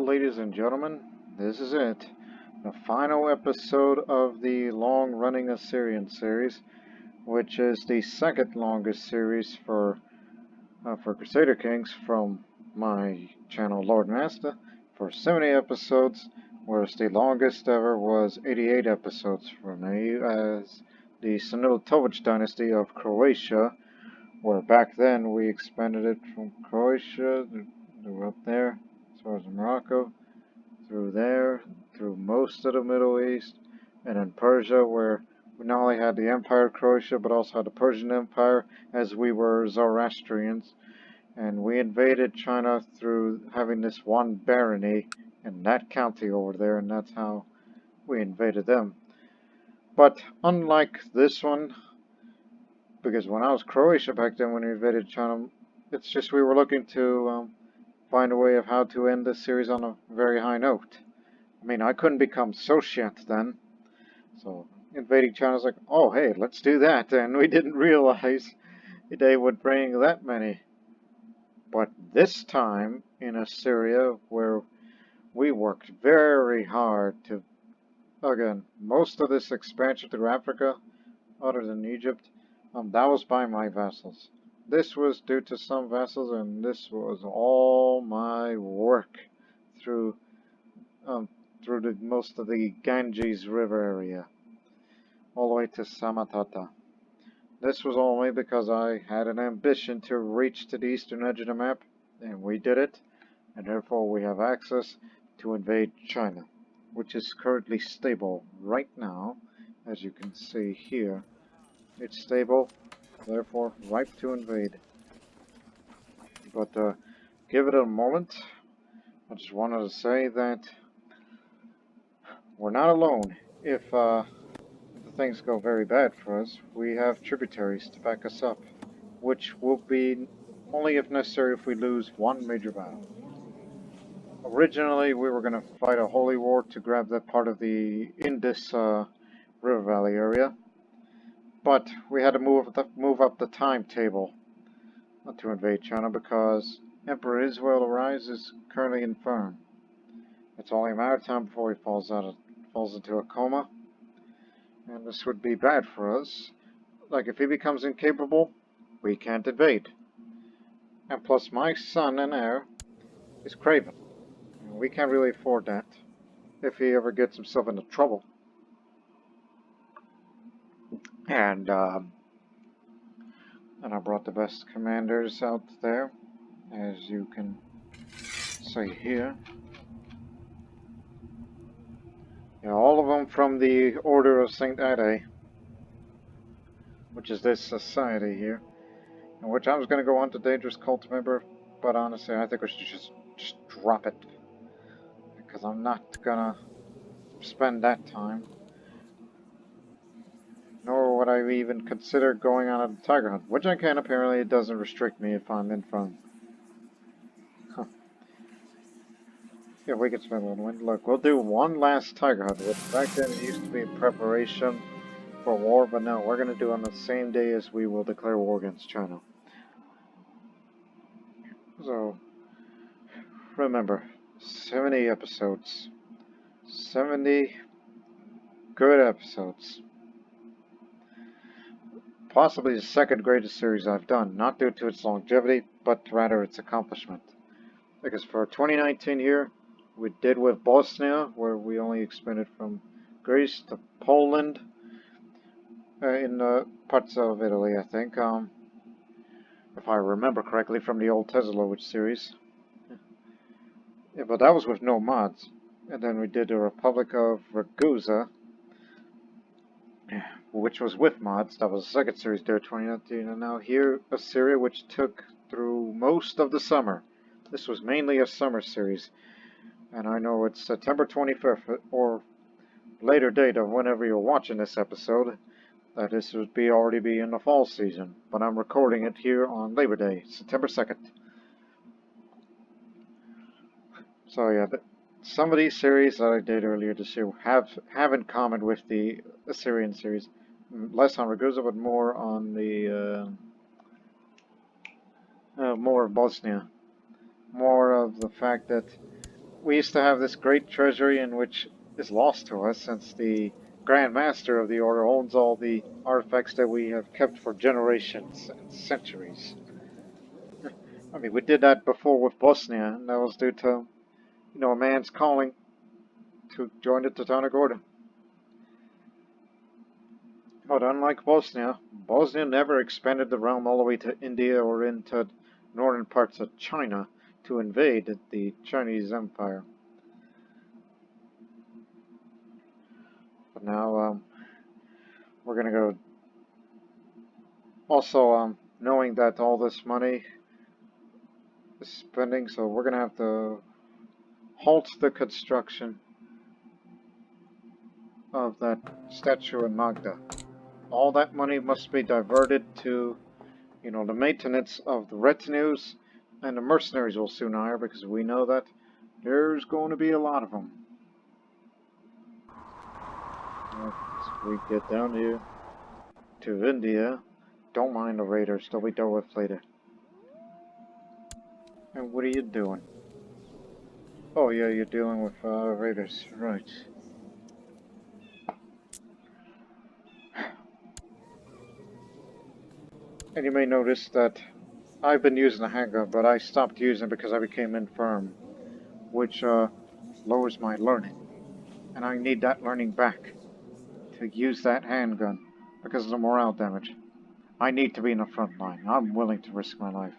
ladies and gentlemen, this is it. The final episode of the long-running Assyrian series, which is the second longest series for Crusader Kings from my channel Lord Master, for 70 episodes, whereas the longest ever was 88 episodes for me, as the Sanutovic dynasty of Croatia, where back then we expanded it from Croatia, up there, as far as Morocco, through there, through most of the Middle East, and in Persia, where we not only had the Empire of Croatia, but also had the Persian Empire, as we were Zoroastrians, and we invaded China through having this one barony in that county over there, and that's how we invaded them. But unlike this one, because when I was Croatia back then when we invaded China, it's just we were looking to find a way of how to end this series on a very high note. I mean, I couldn't become Sociant then, so invading China was like, oh hey, let's do that, and we didn't realize they would bring that many. But this time in Assyria, where we worked very hard to, again, most of this expansion through Africa, other than Egypt, that was by my vassals. This was due to some vassals, and this was all my work through most of the Ganges River area, all the way to Samatata. This was only because I had an ambition to reach to the eastern edge of the map, and we did it, and therefore we have access to invade China, which is currently stable right now, as you can see here. It's stable, therefore ripe to invade. But give it a moment. I just wanted to say that we're not alone. If the things go very bad for us, we have tributaries to back us up, which will be only if necessary if we lose one major battle. Originally, we were going to fight a holy war to grab that part of the Indus River Valley area, but we had to move up the timetable to invade China because Emperor Israel is currently infirm. It's only a matter of time before he falls into a coma, and this would be bad for us. Like, if he becomes incapable, we can't invade. And plus, my son and heir is craven, and we can't really afford that if he ever gets himself into trouble. And I brought the best commanders out there, as you can see here. Yeah, all of them from the Order of St. Ade, which is this society here, in which I was going to go on to Dangerous Cult member, but honestly I think we should just drop it, because I'm not gonna spend that time, nor would I even consider going on a tiger hunt, which I can. Apparently it doesn't restrict me if I'm in front. Huh. Yeah, we can spend one win. Look, we'll do one last tiger hunt, which back then it used to be in preparation for war, but no, we're going to do it on the same day as we will declare war against China. So, remember, 70 episodes. 70 good episodes. Possibly the second greatest series I've done, not due to its longevity, but rather its accomplishment. Because for 2019 here, we did with Bosnia, where we only expanded from Greece to Poland, in parts of Italy, I think, if I remember correctly from the old Teslavich series. Yeah, but that was with no mods. And then we did the Republic of Ragusa, which was with mods. That was the second series there, 2019. And now here, Assyria, which took through most of the summer. This was mainly a summer series. And I know it's September 25th, or later date of whenever you're watching this episode, that this would already be in the fall season. But I'm recording it here on Labor Day, September 2nd. So yeah, some of these series that I did earlier this year have in common with the Assyrian series. Less on Ragusa, but more on the more of Bosnia. More of the fact that we used to have this great treasury in which is lost to us since the Grand Master of the Order owns all the artifacts that we have kept for generations and centuries. I mean, we did that before with Bosnia, and that was due to, a man's calling to join the Teutonic Order. But unlike Bosnia, Bosnia never expanded the realm all the way to India or into northern parts of China to invade the Chinese Empire. But now we're going to go. Also, knowing that all this money is spending, so we're going to have to halt the construction of that statue in Magda. All that money must be diverted to, the maintenance of the retinues, and the mercenaries will soon hire because we know that there's going to be a lot of them. As we get down here to India, don't mind the raiders, they'll be dealt with later. And what are you doing? Oh yeah, you're dealing with raiders, right. And you may notice that I've been using the handgun, but I stopped using it because I became infirm, which lowers my learning. And I need that learning back to use that handgun because of the morale damage. I need to be in the front line. I'm willing to risk my life.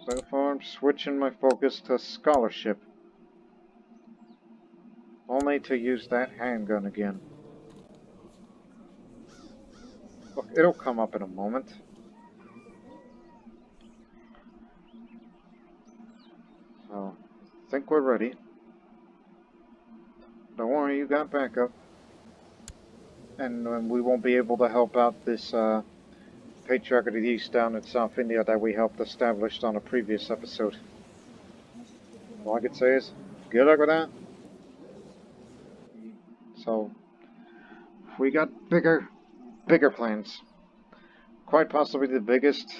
So far, I'm switching my focus to scholarship. Only to use that handgun again. Look, it'll come up in a moment. So, I think we're ready. Don't worry, you got backup. And we won't be able to help out this Patriarch of the East down in South India that we helped establish on a previous episode. All I could say is, good luck with that. So, we got bigger plans. Quite possibly the biggest.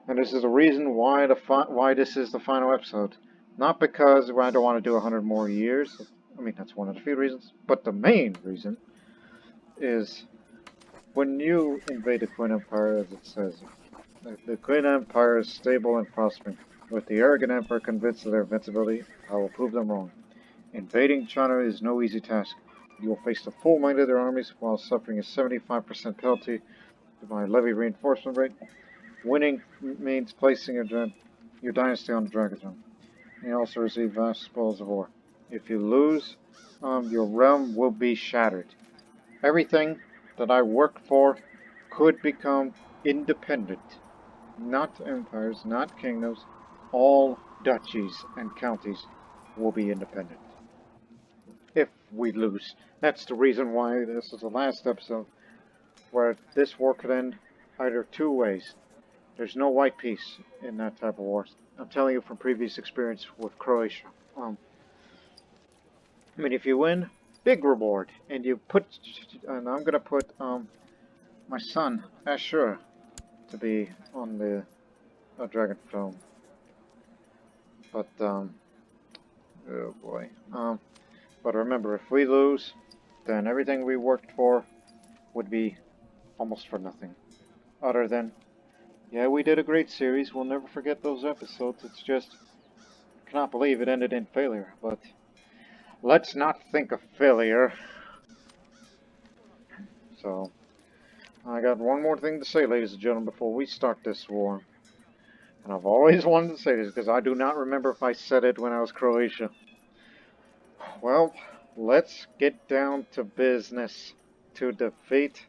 And this is the reason why this is the final episode. Not because I don't want to do 100 more years. I mean, that's one of the few reasons. But the main reason is when you invade the Qin Empire, as it says, the Qin Empire is stable and prospering. With the arrogant emperor convinced of their invincibility, I will prove them wrong. Invading China is no easy task. You will face the full might of their armies while suffering a 75% penalty to my levy reinforcement rate. Winning means placing your dynasty on the Dragon Throne. You also receive vast spoils of war. If you lose, your realm will be shattered. Everything that I worked for could become independent. Not empires, not kingdoms. All duchies and counties will be independent. If we lose. That's the reason why this is the last episode where this war could end either two ways. There's no white peace in that type of war. I'm telling you from previous experience with Croatia. I mean, if you win, big reward, and and I'm gonna put my son Ashur to be on the Dragon Throne. But oh boy. But remember, if we lose, then everything we worked for would be almost for nothing. Other than, yeah, we did a great series. We'll never forget those episodes. It's just, I cannot believe it ended in failure. But let's not think of failure. So, I got one more thing to say, ladies and gentlemen, before we start this war. And I've always wanted to say this because I do not remember if I said it when I was Croatia. Well, let's get down to business to defeat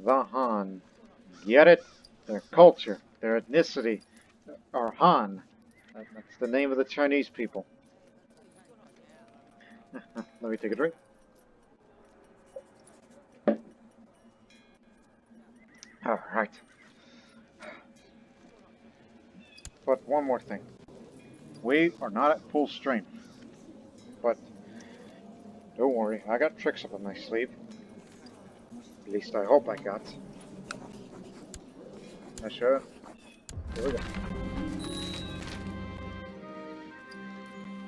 the Han. Get it? Their culture, their ethnicity, are Han. That's the name of the Chinese people. Let me take a drink. Alright. But one more thing. We are not at full strength. But don't worry, I got tricks up on my sleeve. At least I hope I got. Sure. Here we go.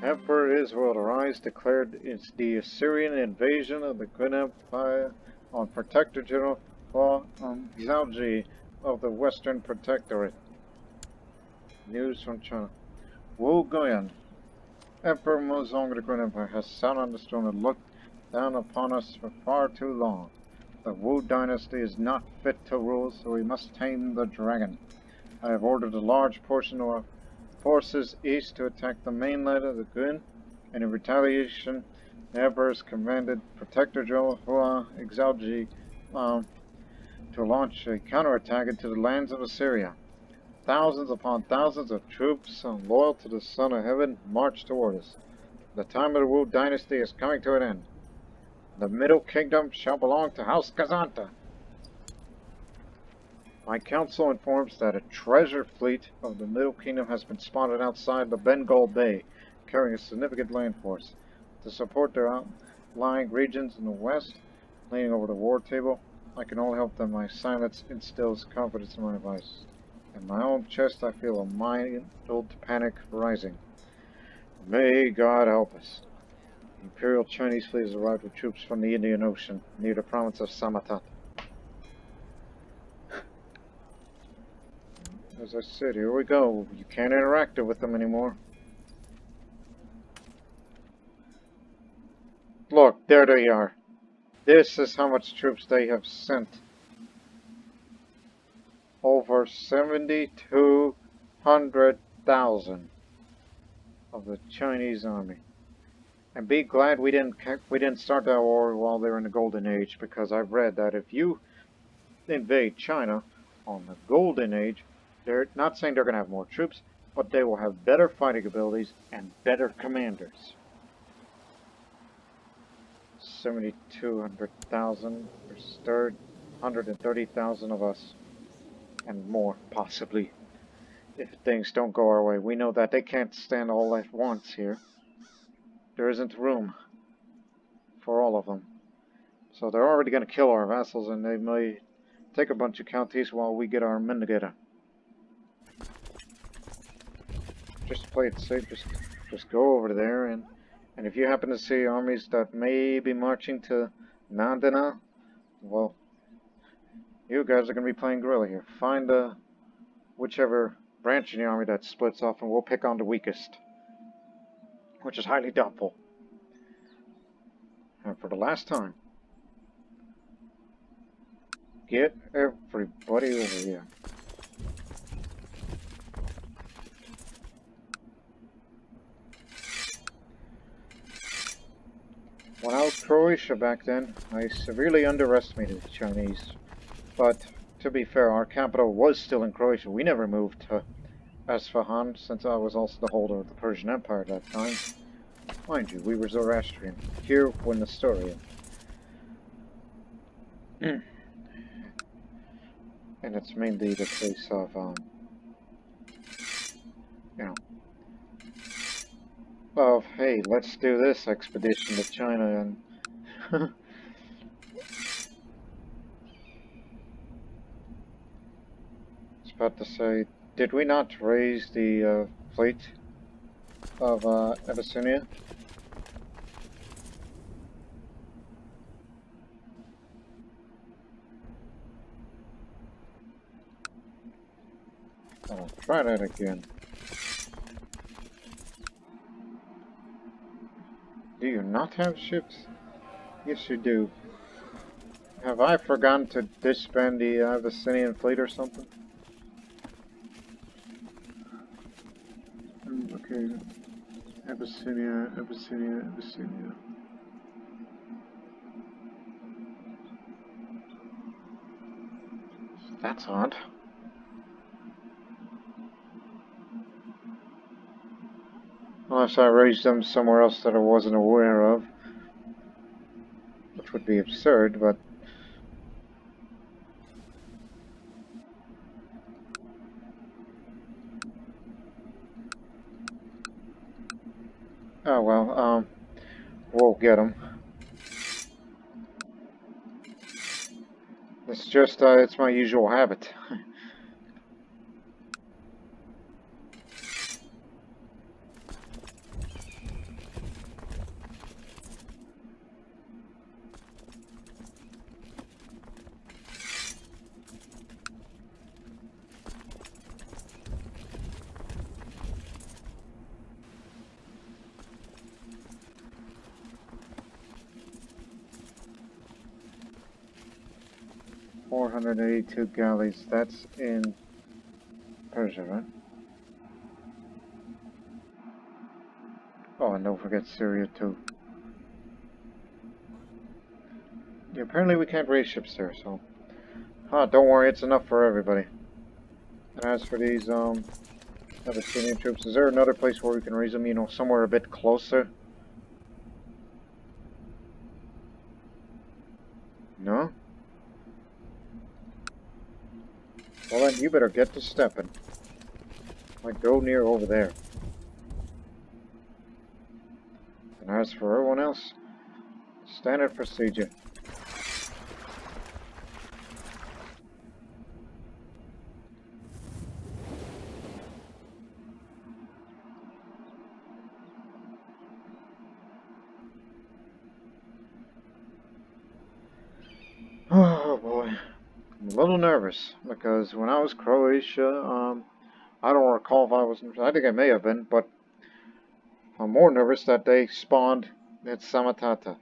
Emperor Israel arise declared it's the Assyrian invasion of the Good Empire on Protector General Zhaoji of the Western Protectorate. News from China. Wu Guyan, Emperor Mozong of the Good Empire, has sat on the throne and looked down upon us for far too long. The Wu dynasty is not fit to rule, so we must tame the dragon. I have ordered a large portion of our forces east to attack the mainland of the Gun, and in retaliation, the Emperor has commanded Protector General Hua Exalji to launch a counterattack into the lands of Assyria. Thousands upon thousands of troops loyal to the Son of Heaven march toward us. The time of the Wu dynasty is coming to an end. The Middle Kingdom shall belong to House Kazanta. My council informs that a treasure fleet of the Middle Kingdom has been spotted outside the Bengal Bay, carrying a significant land force. To support their outlying regions in the west, leaning over the war table, I can only hope that my silence instills confidence in my advice. In my own chest, I feel a mild panic rising. May God help us. The Imperial Chinese fleet has arrived with troops from the Indian Ocean, near the province of Samatat. As I said, here we go. You can't interact with them anymore. Look, there they are. This is how much troops they have sent. Over 7,200,000 of the Chinese army. And be glad we didn't start that war while they're in the Golden Age, because I've read that if you invade China on the Golden Age, they're not saying they're going to have more troops, but they will have better fighting abilities and better commanders. 7,200,000 or 130,000 of us, and more, possibly, if things don't go our way. We know that they can't stand all at once here. There isn't room for all of them. So they're already going to kill our vassals, and they may take a bunch of counties while we get our men together. Just play it safe, just go over there, and if you happen to see armies that may be marching to Nandana, well, you guys are going to be playing guerrilla here. Find whichever branch in the army that splits off, and we'll pick on the weakest, which is highly doubtful. And for the last time, get everybody over here. When I was Croatia back then, I severely underestimated the Chinese. But, to be fair, our capital was still in Croatia. We never moved to Isfahan, since I was also the holder of the Persian Empire at that time. Mind you, we were Zoroastrian. Here, we're Nestorian. And it's mainly the case of, of, hey, let's do this expedition to China, and I was about to say, did we not raise the fleet of Abyssinia? I'll try that again. Do you not have ships? Yes, you do. Have I forgotten to disband the Abyssinian fleet or something? Okay. Abyssinia. That's odd. Unless I raised them somewhere else that I wasn't aware of. Which would be absurd, but... oh well, we'll get them. It's just, it's my usual habit. 482 galleys. That's in Persia, right? Oh, and don't forget Syria too. Yeah, apparently we can't raise ships there, so... Ah, don't worry, it's enough for everybody. And as for these, other Syrian troops, is there another place where we can raise them, you know, somewhere a bit closer? No? Well then, you better get to stepping. Like, go near over there. And as for everyone else, standard procedure. Oh boy. I'm a little nervous, because when I was Croatia, I don't recall if I was... I think I may have been, but I'm more nervous that they spawned at Samatata.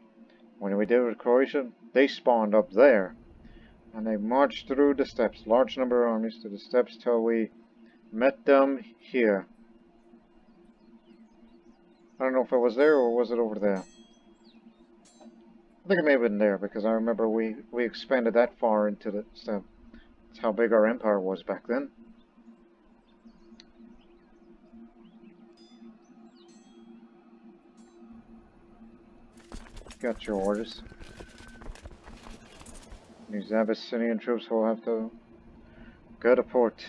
When we did with Croatia, they spawned up there. And they marched through the steppes, large number of armies to the steppes till we met them here. I don't know if it was there or was it over there. I think it may have been there because I remember we expanded that far into the steppe. That's how big our empire was back then. Got your orders. These Abyssinian troops will have to go to port.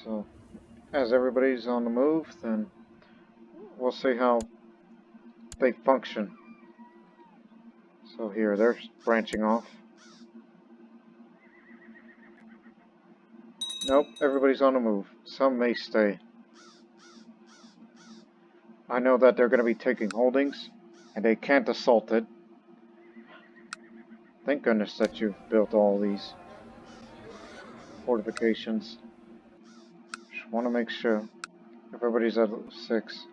So, as everybody's on the move, then we'll see how they function. So here, they're branching off. Nope, everybody's on the move. Some may stay. I know that they're going to be taking holdings, and they can't assault it. Thank goodness that you've built all these fortifications. Just want to make sure everybody's at 6.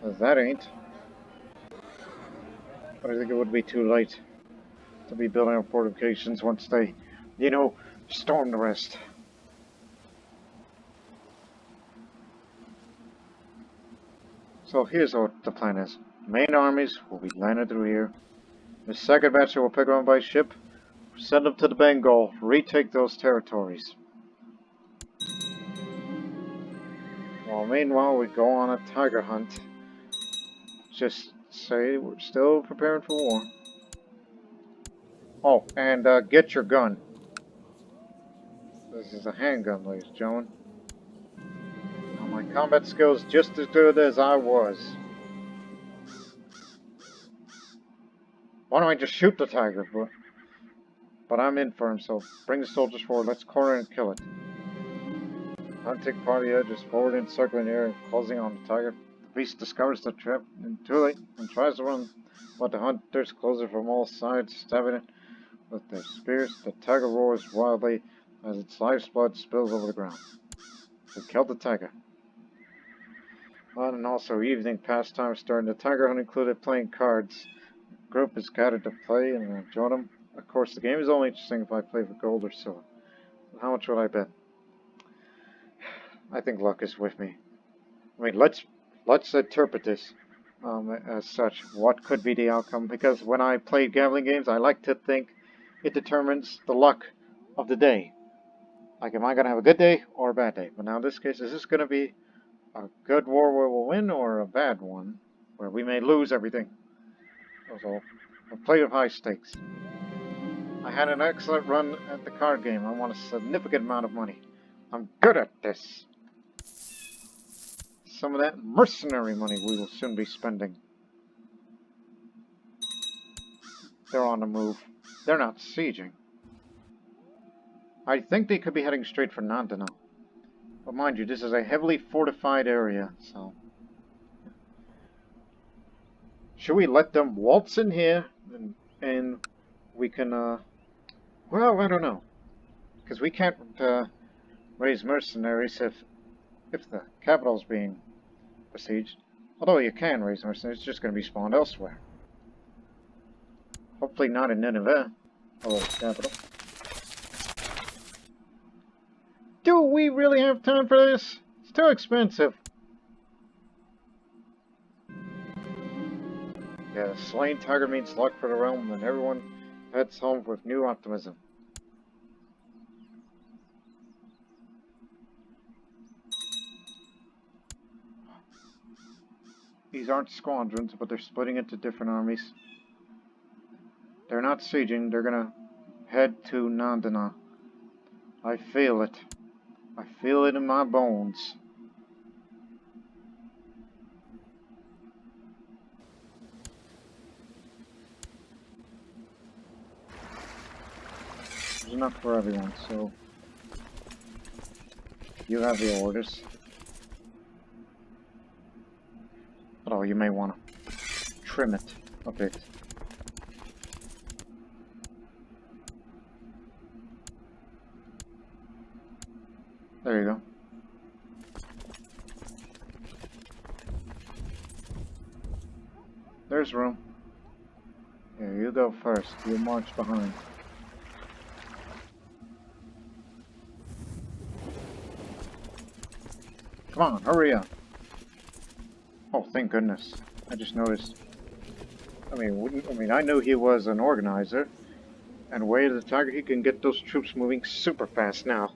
Well, that ain't. But I think it would be too late to be building up fortifications once they, you know, storm the rest. So here's what the plan is. Main armies will be landed through here. The second batch will pick them up by ship, send them to the Bengal, retake those territories. While meanwhile we go on a tiger hunt. Just say we're still preparing for war. Oh, and get your gun. This is a handgun, ladies and gentlemen. Now, my combat skills just as good as I was. Why don't I just shoot the tiger? But I'm in for him, so bring the soldiers forward. Let's corner and kill it. Hunting party edges forward and circling the area, closing on the tiger. The beast discovers the trap and too late and tries to run, but the hunters close it from all sides, stabbing it with their spears. The tiger roars wildly as its lifeblood spills over the ground. They killed the tiger. And also evening pastimes during the tiger hunt included playing cards. The group is gathered to play and enjoy them. Of course, the game is only interesting if I play for gold or silver. How much would I bet? I think luck is with me. I mean, let's interpret this as such. What could be the outcome? Because when I play gambling games, I like to think it determines the luck of the day. Like, am I going to have a good day or a bad day? But now in this case, is this going to be a good war where we'll win or a bad one where we may lose everything? So, a play of high stakes. I had an excellent run at the card game. I won a significant amount of money. I'm good at this. Some of that mercenary money we will soon be spending. They're on the move. They're not sieging. I think they could be heading straight for Nandana. But mind you, this is a heavily fortified area, so... Should we let them waltz in here and we can, well, I don't know. Because we can't raise mercenaries if the capital's being besieged. Although you can raise mercenaries, it's just going to be spawned elsewhere. Hopefully not in Nineveh. Oh, capital. Do we really have time for this? It's too expensive. Yeah, slain tiger means luck for the realm, and everyone heads home with new optimism. These aren't squadrons, but they're splitting into different armies. They're not sieging, they're gonna head to Nandana. I feel it. I feel it in my bones. There's enough for everyone, so you have the orders. Although you may want to trim it a bit. There you go. There's room. Here, you go first. You march behind. Come on, hurry up. Oh, thank goodness. I just noticed. I mean, I knew he was an organizer. And Way of the Tiger, he can get those troops moving super fast now.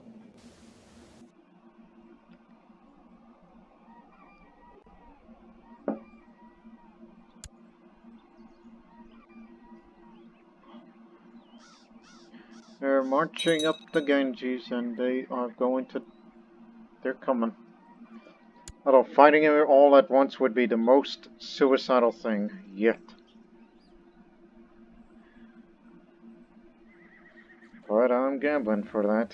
They're marching up the Ganges, and they are going to... They're coming. Although fighting it all at once would be the most suicidal thing yet. But I'm gambling for that.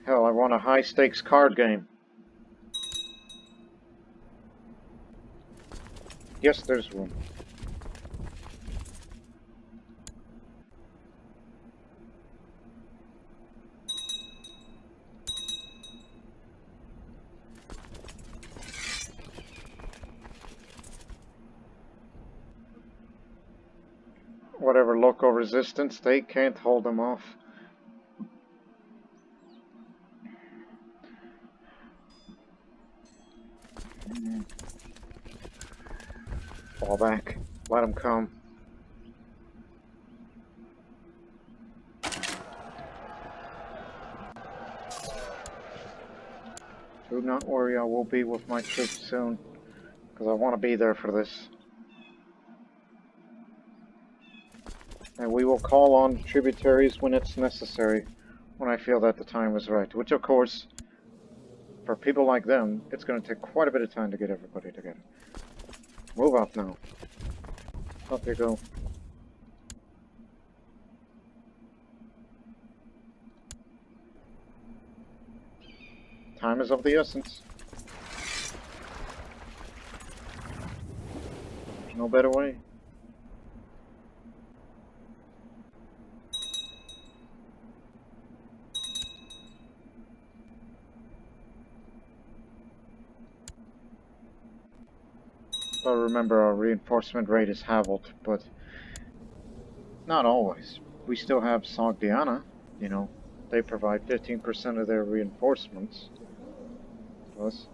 Hell, I want a high-stakes card game. Yes, there's room. Whatever local resistance, they can't hold them off. Fall back. Let them come. Do not worry, I will be with my troops soon. Because I want to be there for this. And we will call on tributaries when it's necessary. When I feel that the time is right. Which, of course, for people like them, it's going to take quite a bit of time to get everybody together. Move up now. Up you go. Time is of the essence. There's no better way. But remember, our reinforcement rate is halved, but not always. We still have Sogdiana, you know. They provide 15% of their reinforcements to us.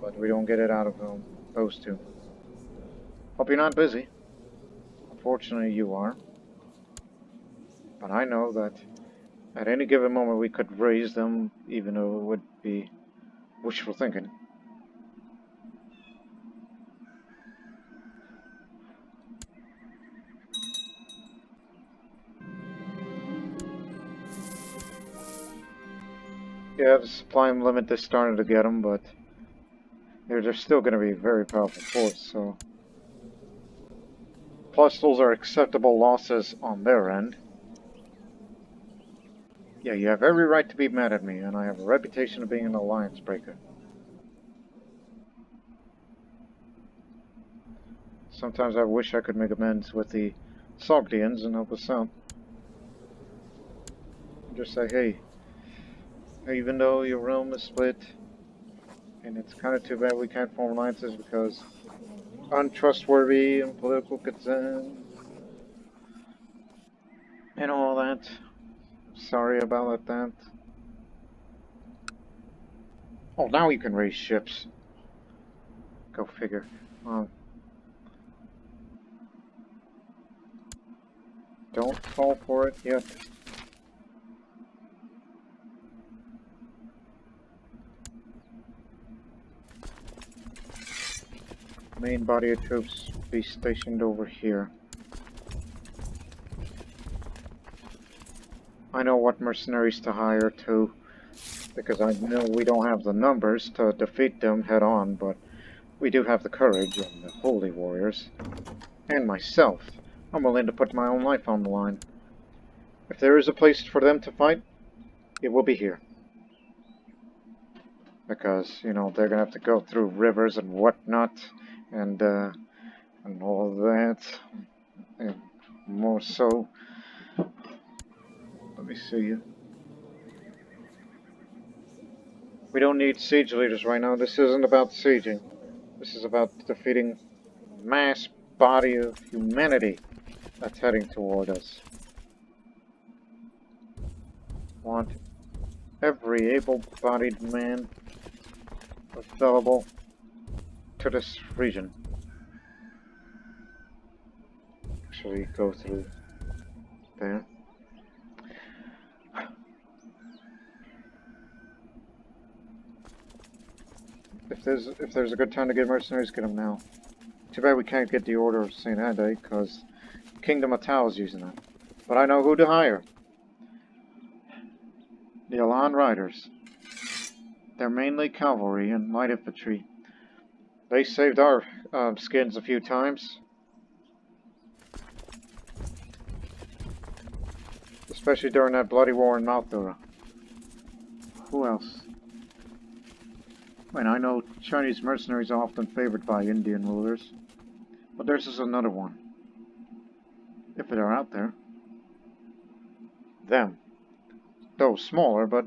But we don't get it out of those two. Hope you're not busy. Unfortunately, you are. But I know that at any given moment we could raise them, even though it would be wishful thinking. Yeah, the supply limit is starting to get them, but they're still going to be a very powerful force, so... Plus, those are acceptable losses on their end. Yeah, you have every right to be mad at me, and I have a reputation of being an alliance breaker. Sometimes I wish I could make amends with the Sogdians and help us out. Just say, hey, even though your realm is split, And it's kind of too bad we can't form alliances because untrustworthy and political concerns and all that. Sorry about that. Oh, now you can raise ships. Go figure. Don't fall for it yet. Main body of troops be stationed over here. I know what mercenaries to hire too, because I know we don't have the numbers to defeat them head on, but we do have the courage and the holy warriors. And myself. I'm willing to put my own life on the line. If there is a place for them to fight, it will be here. Because, you know, they're gonna have to go through rivers and whatnot, and all that, and more so. Let me see. We don't need siege leaders right now. This isn't about sieging. This is about defeating mass body of humanity that's heading toward us. Want every able-bodied man available to this region. Actually, go through there. If there's a good time to get mercenaries, get them now. Too bad we can't get the Order of St. Ade, because Kingdom of Tao is using it. But I know who to hire. The Elan Riders. They're mainly cavalry and light infantry. They saved our skins a few times. Especially during that bloody war in Malthura. Who else? I mean, I know Chinese mercenaries are often favored by Indian rulers. But there's just another one. If they're out there. Them. Though smaller, but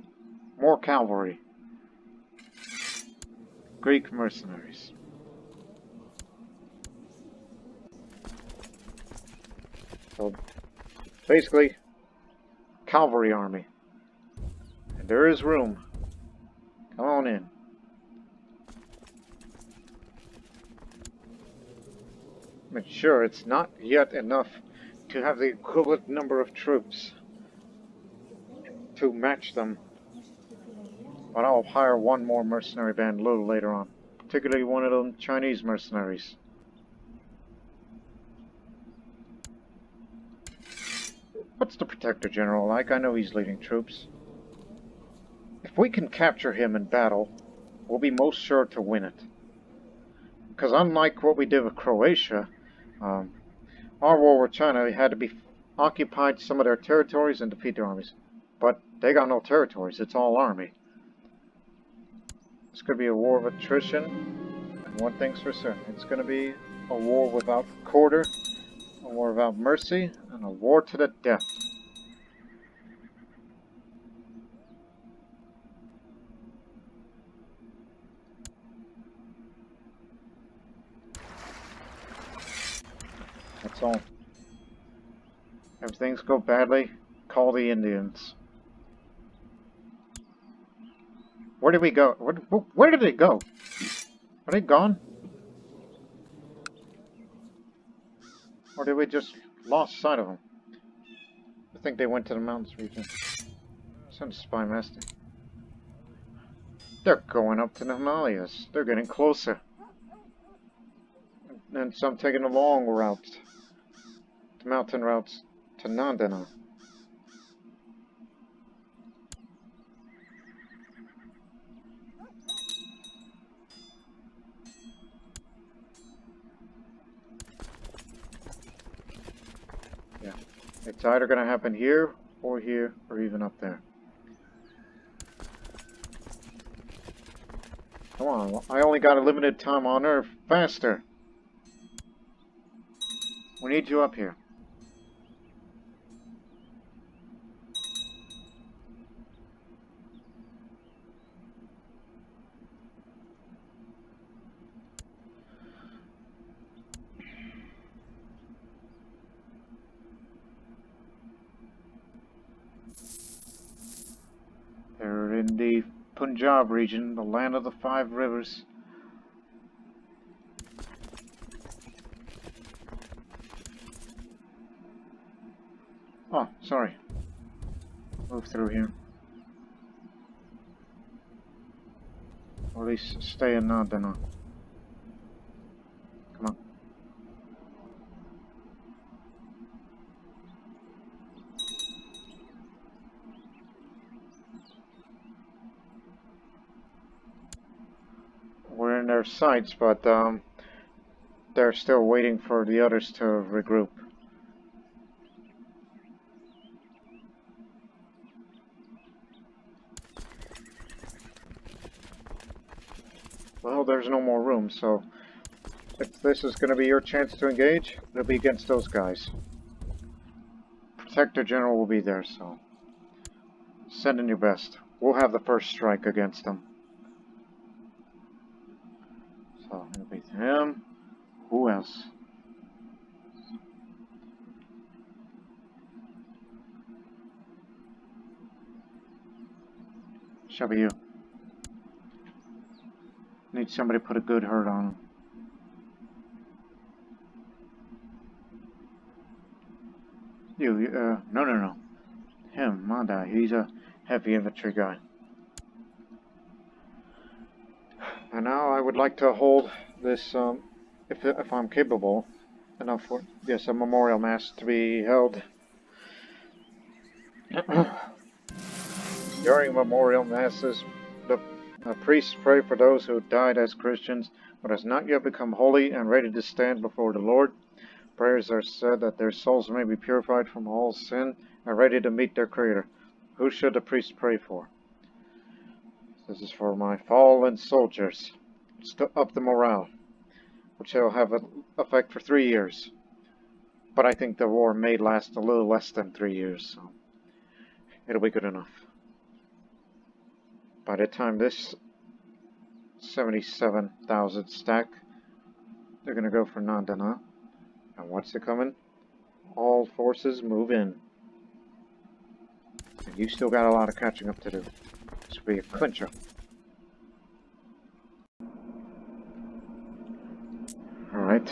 more cavalry. Greek mercenaries. So, basically, cavalry army. And there is room. Come on in. But sure, it's not yet enough to have the equivalent number of troops to match them. But I'll hire one more mercenary band a little later on. Particularly one of them Chinese mercenaries. What's the Protector General like? I know he's leading troops. If we can capture him in battle, we'll be most sure to win it. Because unlike what we did with Croatia, our war with China had to be occupied some of their territories and defeat their armies. But they got no territories, it's all army. It's going to be a war of attrition, and one thing's for certain, it's going to be a war without quarter, a war without mercy, and a war to the death. That's all. If things go badly, call the Indians. Where did we go? Where did they go? Are they gone? Or did we just lost sight of them? I think they went to the mountains region. Send a spy master. They're going up to the Himalayas. They're getting closer. And some taking the long route. The mountain routes to Nandana. Yeah. It's either going to happen here, or even up there. Come on, I only got a limited time on Earth. Faster! We need you up here. in the Punjab region, the land of the 5 rivers. Oh, sorry. Move through here. Or at least stay in Nandana. Come on. We're in their sights, but they're still waiting for the others to regroup. Well, there's no more room, so if this is going to be your chance to engage, it'll be against those guys. Protector General will be there, so send in your best. We'll have the first strike against them. So it'll be him. Who else? Shall be you. Need somebody to put a good hurt on him. No. Him, Manda, he's a heavy infantry guy. And now I would like to hold this, if I'm capable enough for, yes, a memorial mass to be held. During memorial masses, the priests pray for those who died as Christians, but has not yet become holy and ready to stand before the Lord. Prayers are said that their souls may be purified from all sin and ready to meet their Creator. Who should the priest pray for? This is for my fallen soldiers. It's to up the morale, which will have an effect for 3 years. But I think the war may last a little less than 3 years, so it'll be good enough. By the time this 77,000 stack, they're going to go for Nandana. And what's it coming? All forces move in. And you still got a lot of catching up to do. This will be a clincher. Alright.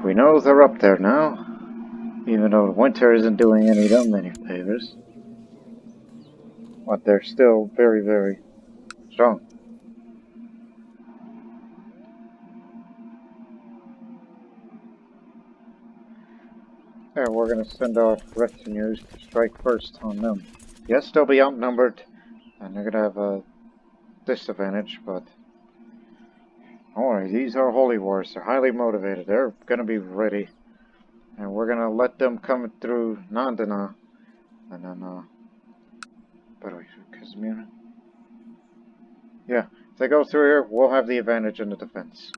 We know they're up there now. Even though winter isn't doing any of them any favors. But they're still very, very strong. And we're going to send our retinues to strike first on them. Yes, they'll be outnumbered, and they're going to have a disadvantage, but don't worry, these are holy wars. They're highly motivated. They're going to be ready. And we're going to let them come through Nandana, and then, yeah, if they go through here, we'll have the advantage in the defense.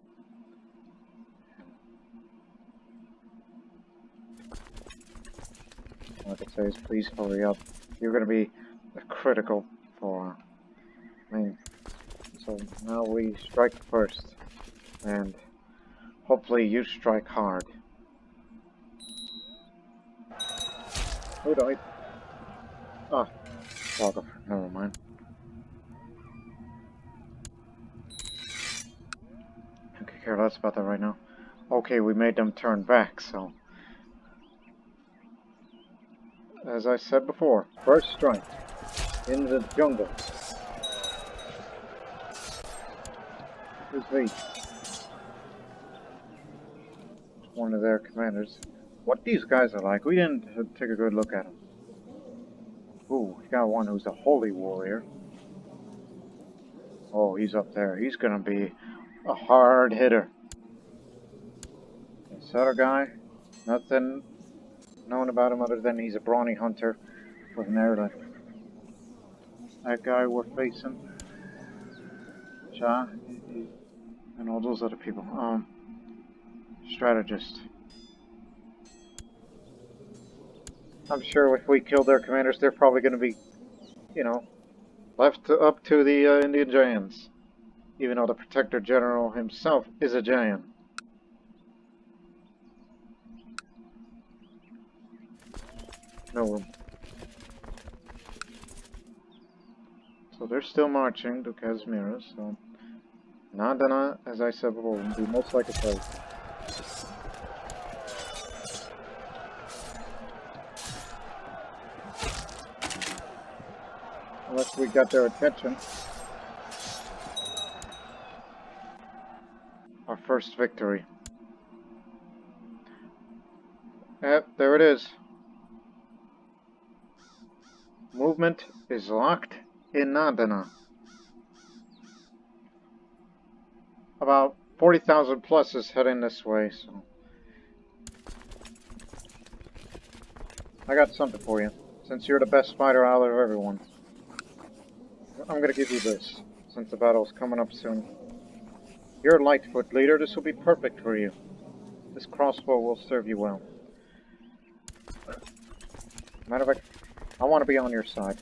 All I can say is please hurry up. You're going to be critical for me. So now we strike first. And hopefully you strike hard. Who died? Ah, Walker. Never mind. I could care less about that right now. Okay, we made them turn back, so... As I said before, first strike in the jungle. Who's he? One of their commanders. What these guys are like, we didn't take a good look at them. Ooh, we got one who's a holy warrior. Oh, he's up there. He's gonna be a hard hitter. This other guy, nothing known about him other than he's a brawny hunter with an airlift. That guy we're facing, Cha, and all those other people. Strategist. I'm sure if we kill their commanders, they're probably going to be, you know, up to the Indian Giants. Even though the Protector General himself is a giant. No room. So they're still marching to Kazmira, so Nandana, as I said before, will be most likely killed. Unless we got their attention. Our first victory. Yep, there it is. Movement is locked in Nandana. About 40,000 plus is heading this way, so... I got something for you. Since you're the best fighter out of everyone. I'm gonna give you this, since the battle's coming up soon. You're a Lightfoot leader, this will be perfect for you. This crossbow will serve you well. Matter of fact, I want to be on your side.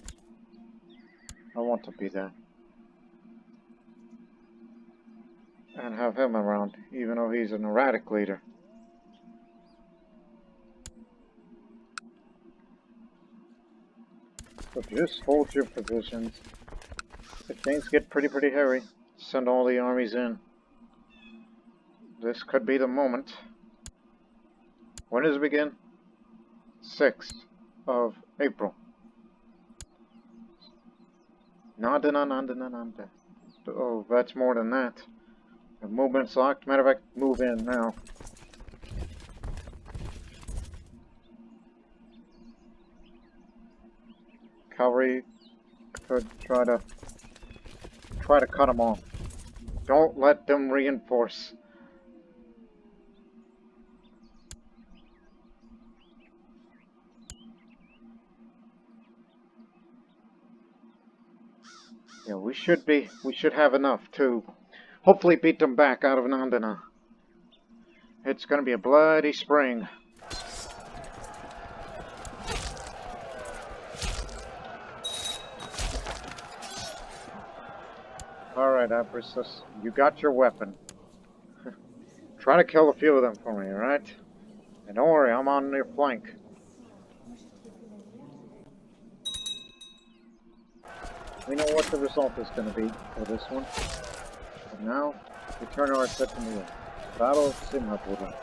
I want to be there. And have him around, even though he's an erratic leader. So just hold your positions. If things get pretty hairy, send all the armies in. This could be the moment. When does it begin? 6th of April. Nandana. Oh, that's more than that. The movement's locked. Matter of fact, move in now. Cavalry could try to cut them off. Don't let them reinforce. Yeah, we should have enough to hopefully beat them back out of Nandana. It's gonna be a bloody spring. Alright, Abrissus, you got your weapon. Try to kill a few of them for me, alright? And don't worry, I'm on your flank. We know what the result is going to be for this one. But now, we turn our attention to the Battle of Simhapura.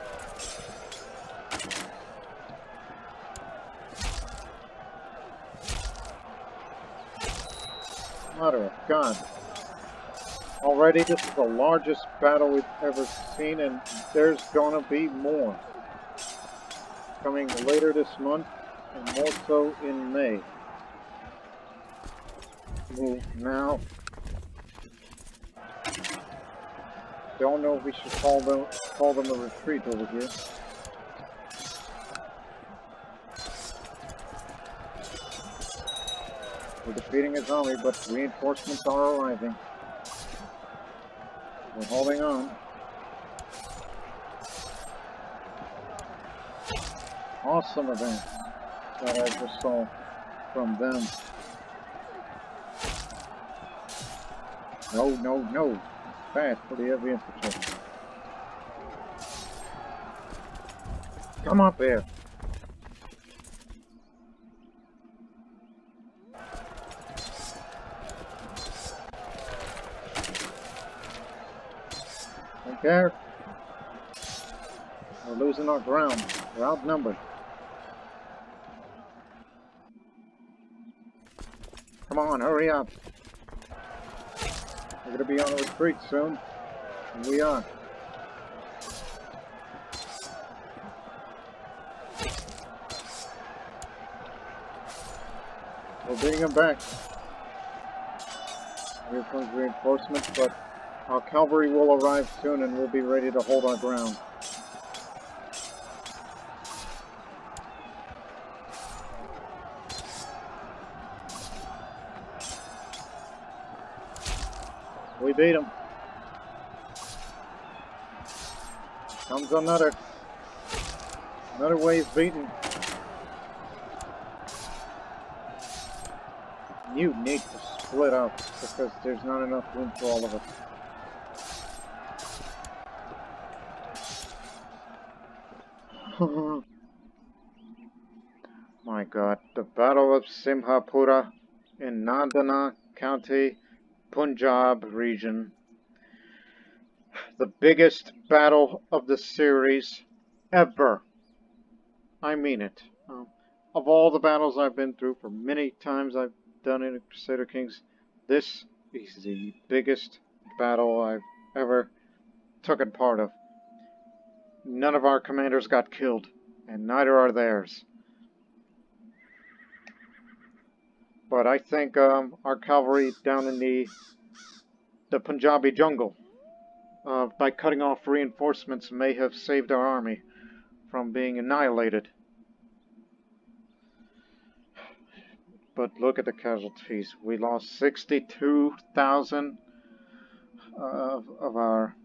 Mother of God. Already, this is the largest battle we've ever seen, and there's gonna be more. Coming later this month, and more so in May. Move now. Don't know if we should call them a retreat over here. We're defeating his army, but reinforcements are arriving. We're holding on. Awesome event that I just saw from them. No. Fast for the heavy infantry. Come up there. Don't care. We're losing our ground. We're outnumbered. Come on, hurry up. We're going to be on a retreat soon. And we are. We're bringing them back. Here comes reinforcements, but our cavalry will arrive soon and we'll be ready to hold our ground. We beat them. Comes another wave beaten. You need to split up because there's not enough room for all of us. My God, the Battle of Simhapura in Nandana county, Punjab region. The biggest battle of the series ever. I mean it. Of all the battles I've been through, for many times I've done it in Crusader Kings, this is the biggest battle I've ever taken part of. None of our commanders got killed, and neither are theirs. But I think our cavalry down in the Punjabi jungle, by cutting off reinforcements, may have saved our army from being annihilated. But look at the casualties. We lost 62,000 of our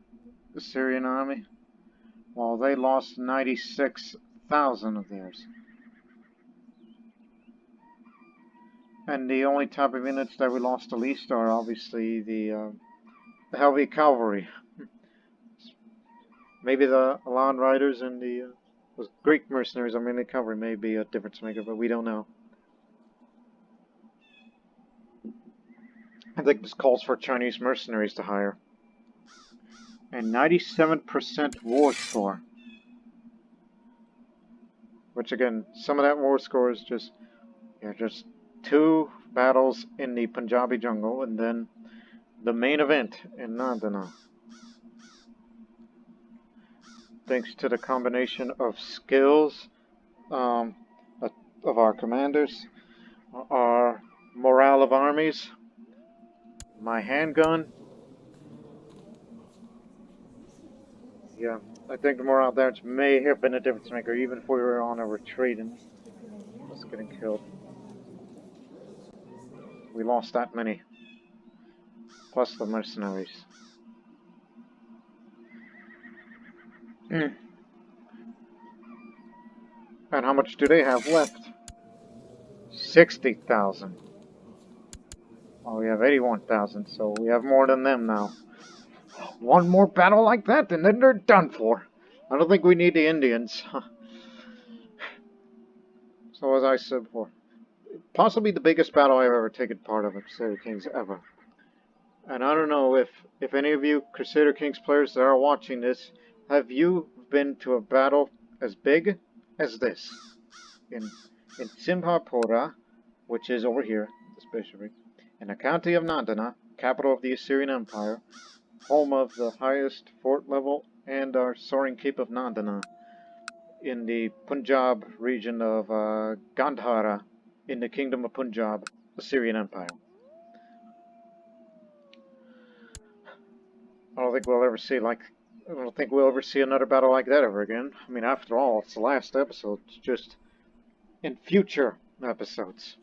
Assyrian army, while they lost 96,000 of theirs. And the only type of units that we lost the least are obviously the heavy cavalry. Maybe the Alan riders and the Greek mercenaries, I mean the cavalry, may be a difference maker, but we don't know. I think this calls for Chinese mercenaries to hire. And 97% war score. Which again, some of that war score is just 2 battles in the Punjabi jungle and then the main event in Nandana. Thanks to the combination of skills of our commanders, our morale of armies, my handgun. Yeah, I think the morale there may have been a difference maker, even if we were on a retreat and us getting killed. We lost that many, plus the mercenaries. And how much do they have left? 60,000. Well, we have 81,000, so we have more than them now. One more battle like that, and then they're done for. I don't think we need the Indians. So as I said before, possibly the biggest battle I've ever taken part of in Crusader Kings ever. And I don't know if any of you Crusader Kings players that are watching this, have you been to a battle as big as this? In Simhapura, which is over here, this bishopric, in the county of Nandana, capital of the Assyrian Empire, home of the highest fort level and our soaring keep of Nandana, in the Punjab region of Gandhara, in the kingdom of Punjab, Assyrian Empire. I don't think we'll ever see another battle like that ever again. I mean, after all, it's the last episode. It's just in future episodes.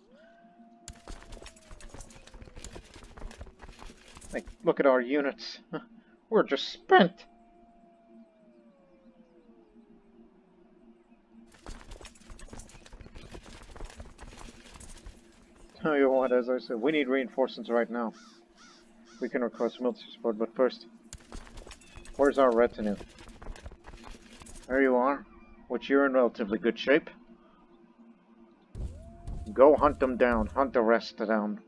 Like, look at our units. We're just spent. Tell you what, as I said, we need reinforcements right now. We can request military support, but first, where's our retinue? There you are, which you're in relatively good shape. Go hunt them down. Hunt the rest down.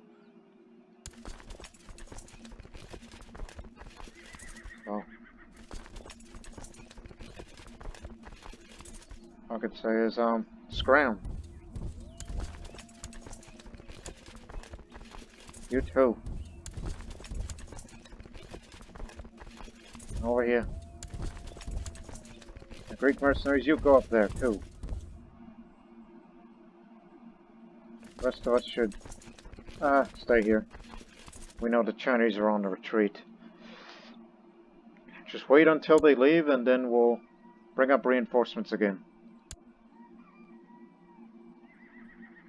Oh. I could say is, scram. You too. Over here. The Greek mercenaries, you go up there too. The rest of us should stay here. We know the Chinese are on the retreat. Just wait until they leave and then we'll bring up reinforcements again.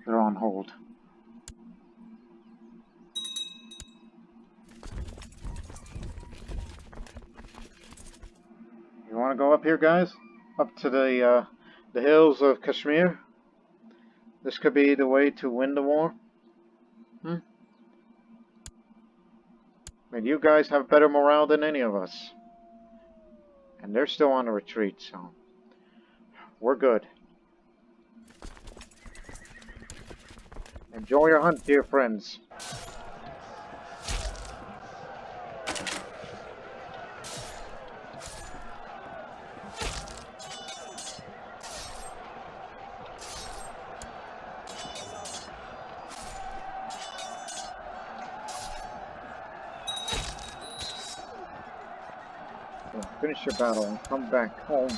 They're on hold. You want to go up here, guys? Up to the hills of Kashmir? This could be the way to win the war? I mean, you guys have better morale than any of us. And they're still on the retreat, so we're good. Enjoy your hunt, dear friends. Finish your battle and come back home.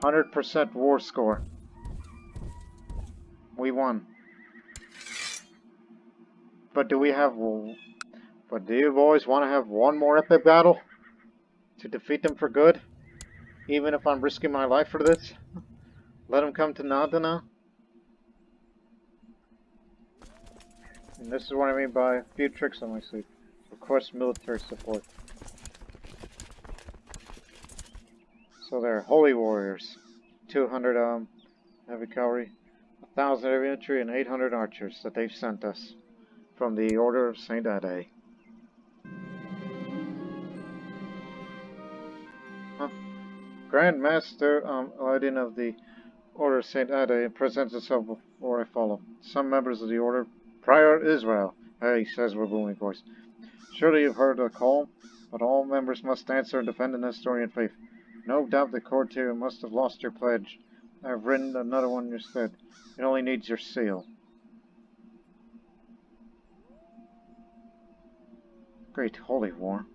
%100 war score. We won. But do we have... But do you boys want to have one more epic battle? To defeat them for good? Even if I'm risking my life for this? Let them come to Nandana? And this is what I mean by a few tricks on my sleeve. Request military support. So they're holy warriors. 200 heavy cavalry, 1,000 heavy infantry, and 800 archers that they've sent us from the Order of Saint Ade. Huh? Grand Master Aladdin of the Order of Saint Ade presents himself before I follow. Some members of the Order, Prior Israel. Hey, says with a booming voice. Surely you've heard the call, but all members must answer and defend the Nestorian faith. No doubt the courtier must have lost your pledge. I've written another one instead. It only needs your seal. Great holy war.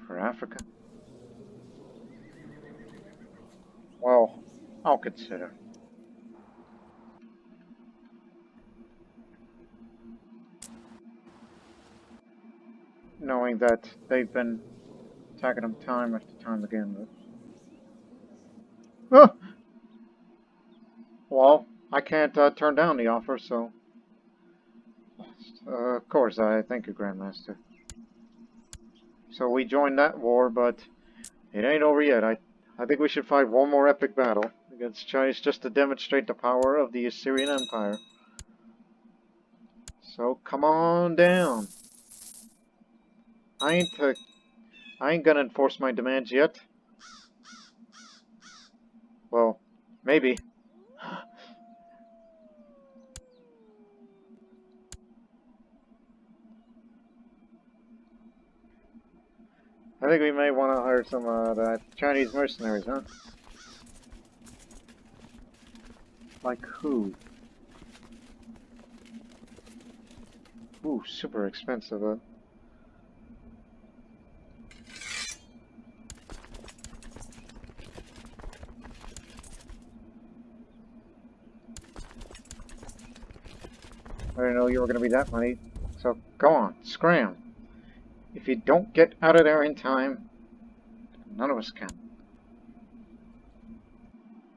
For Africa? Well, I'll consider. Knowing that they've been attacking them time after time again. But... Ah! Well, I can't turn down the offer, so... of course, I thank you, Grandmaster. So we joined that war, but it ain't over yet. I think we should fight one more epic battle against Chinese just to demonstrate the power of the Assyrian Empire. So come on down. I ain't gonna enforce my demands yet. Well, maybe. I think we may want to hire some the Chinese mercenaries, huh? Like who? Ooh, super expensive, I didn't know you were going to be that money. So, go on, scram. If you don't get out of there in time, none of us can.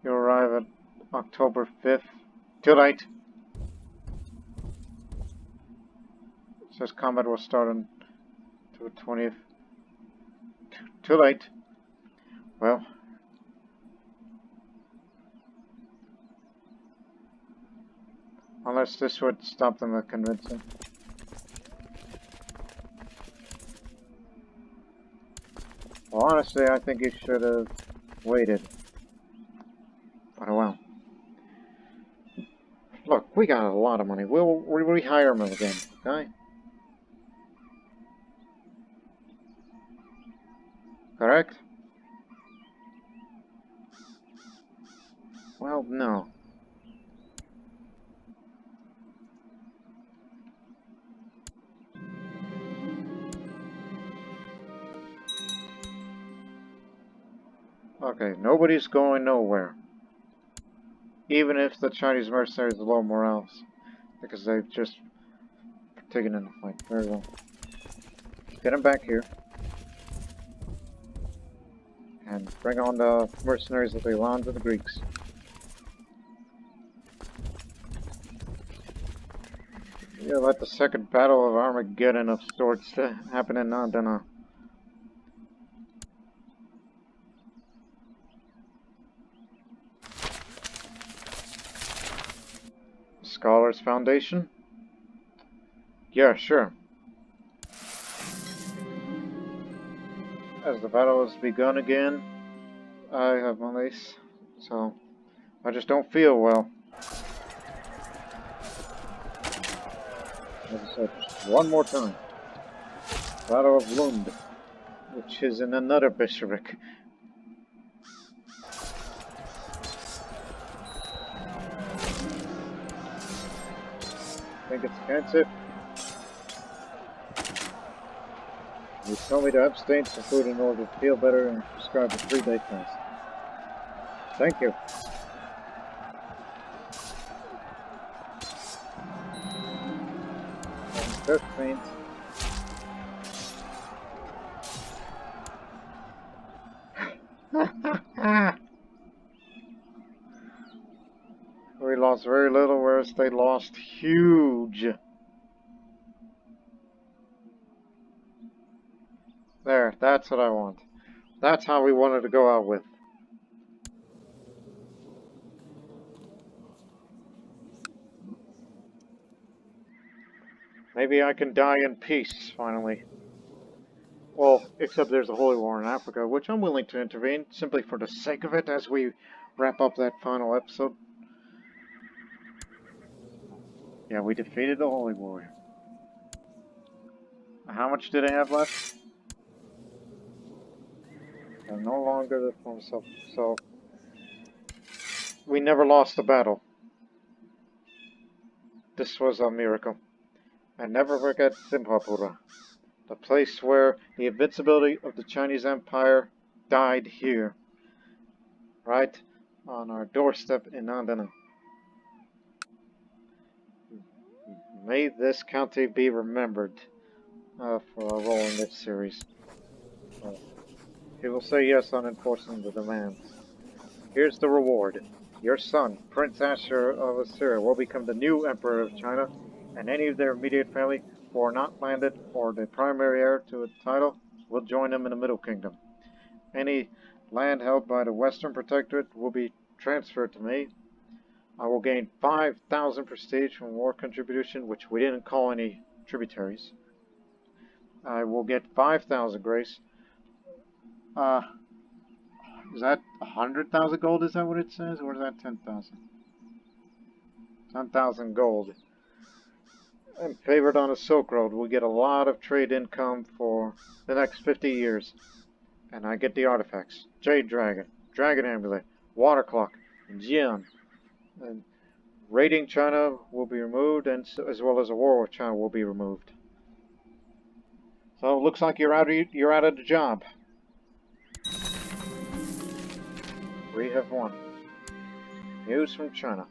You'll arrive at October 5th. Too late. It says combat will start on the 20th. Too late. Well. Unless this would stop them at convincing. Well, honestly, I think you should have waited. But oh well. Look, we got a lot of money. We'll rehire them again, okay? Correct? Well, no. Okay, nobody's going nowhere. Even if the Chinese mercenaries are low morale, because they've just taken in the fight. Very well. Get them back here. And bring on the mercenaries of the lands of the Greeks. Yeah, let the second battle of Armageddon of sorts happen in Nandana. Scholars Foundation? Yeah, sure. As the battle has begun again, I have my lace, so I just don't feel well. As I said, just one more time. Battle of Lund, which is in another bishopric. Think it's expensive? You told me to abstain from food in order to feel better and prescribed a 3-day fast. Thank you. And 15th. We lost very little, whereas they lost huge. There, that's what I want. That's how we wanted to go out with. Maybe I can die in peace, finally. Well, except there's a holy war in Africa, which I'm willing to intervene, simply for the sake of it, as we wrap up that final episode. Yeah, we defeated the holy warrior. How much do they have left? They're no longer the form self. So, we never lost a battle. This was a miracle. And never forget Simpapura, the place where the invincibility of the Chinese Empire died here. Right on our doorstep in Nandana. May this county be remembered for our role in this series. He will say yes on enforcing the demands. Here's the reward. Your son, Prince Ashur of Assyria, will become the new Emperor of China, and any of their immediate family who are not landed or the primary heir to a title will join him in the Middle Kingdom. Any land held by the Western Protectorate will be transferred to me. I will gain 5,000 prestige from war contribution, which we didn't call any tributaries. I will get 5,000 grace. Is that 100,000 gold? Is that what it says? Or is that 10,000? 10,000 gold. I'm favored on a Silk Road. We'll get a lot of trade income for the next 50 years. And I get the artifacts. Jade Dragon, Dragon Amulet, Water Clock, and Jian. And raiding China will be removed, and as well as a war with China will be removed. So it looks like you're out of the job. We have won. News from China.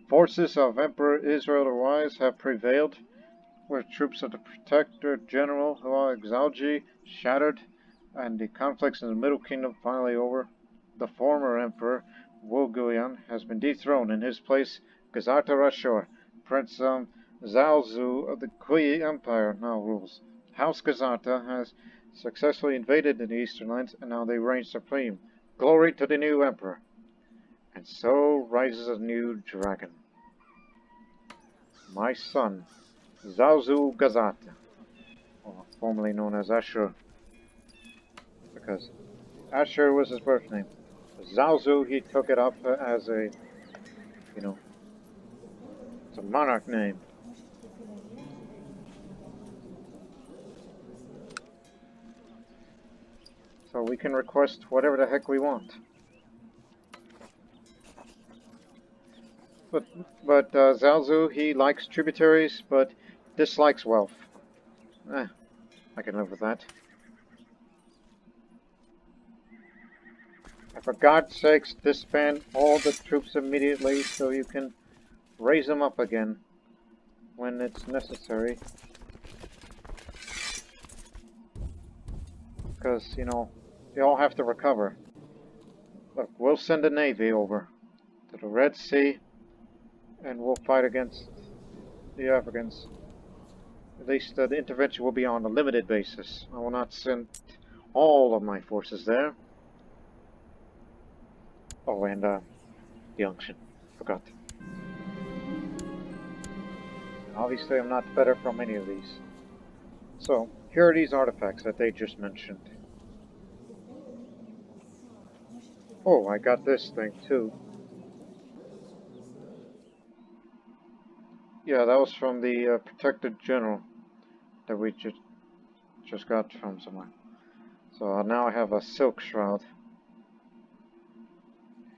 Forces of Emperor Israel otherwise have prevailed, with troops of the Protector General Hua Exalji shattered, and the conflicts in the Middle Kingdom finally over. The former Emperor Wu Guian has been dethroned. In his place, Gazata Ashur, Prince Zhaozu of the Kui Empire, now rules. House Gazata has successfully invaded the eastern lands, and now they reign supreme. Glory to the new Emperor. And so rises a new dragon. My son, Zhaozu Gazata, or formerly known as Ashur, because Ashur was his birth name. Zhaozu, he took it up as a, it's a monarch name. So we can request whatever the heck we want. But Zhaozu, he likes tributaries, but dislikes wealth. I can live with that. And for God's sakes, disband all the troops immediately so you can raise them up again when it's necessary. Because, they all have to recover. Look, we'll send a navy over to the Red Sea, and we'll fight against the Africans. At least the intervention will be on a limited basis. I will not send all of my forces there. Oh, and the unction. Forgot. Obviously, I'm not better from any of these. So, here are these artifacts that they just mentioned. Oh, I got this thing too. Yeah, that was from the Protector General that we just got from somewhere. So now I have a silk shroud.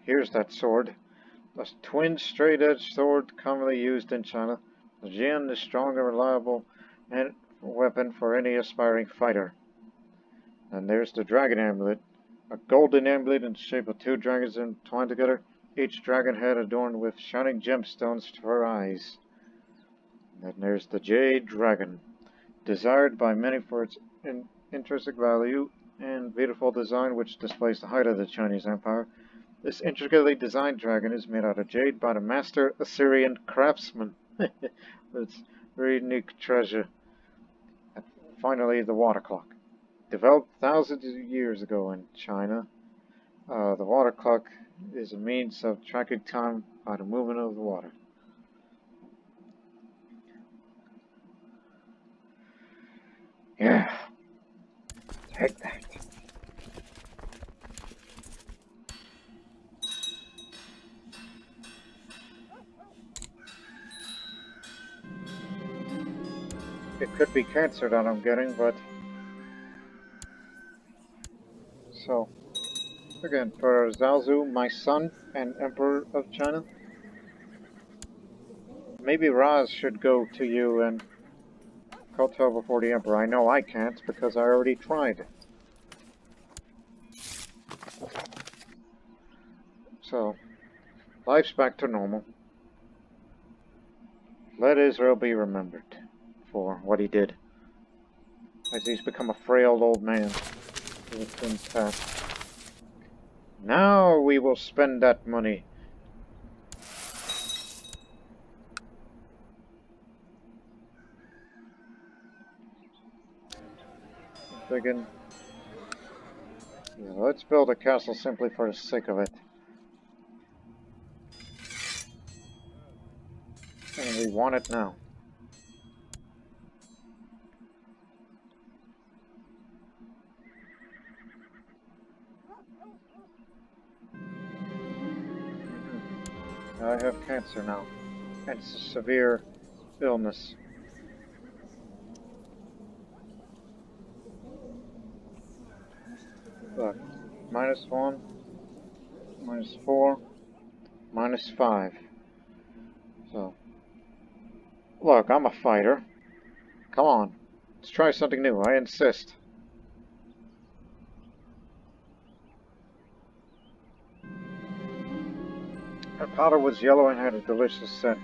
Here's that sword. A twin straight-edged sword commonly used in China. The Jian is strong and reliable and weapon for any aspiring fighter. And there's the dragon amulet. A golden amulet in the shape of two dragons entwined together, each dragon head adorned with shining gemstones for eyes. And there's the jade dragon, desired by many for its intrinsic value and beautiful design which displays the height of the Chinese Empire. This intricately designed dragon is made out of jade by the master Assyrian craftsman. It's a very unique treasure. And finally, the water clock. Developed thousands of years ago in China, the water clock is a means of tracking time by the movement of the water. Yeah, take that. It could be cancer that I'm getting, but... So, again, for Zhaozu, my son and Emperor of China, maybe Raz should go to you and kowtow before the Emperor. I know I can't because I already tried. So, life's back to normal. Let Israel be remembered for what he did, as he's become a frail old man with his past. Now we will spend that money. I'm thinking, yeah, let's build a castle simply for the sake of it. And we want it now. I have cancer now, and it's a severe illness. Look, -1, -4, -5. So, look, I'm a fighter. Come on, let's try something new, I insist. Her powder was yellow and had a delicious scent.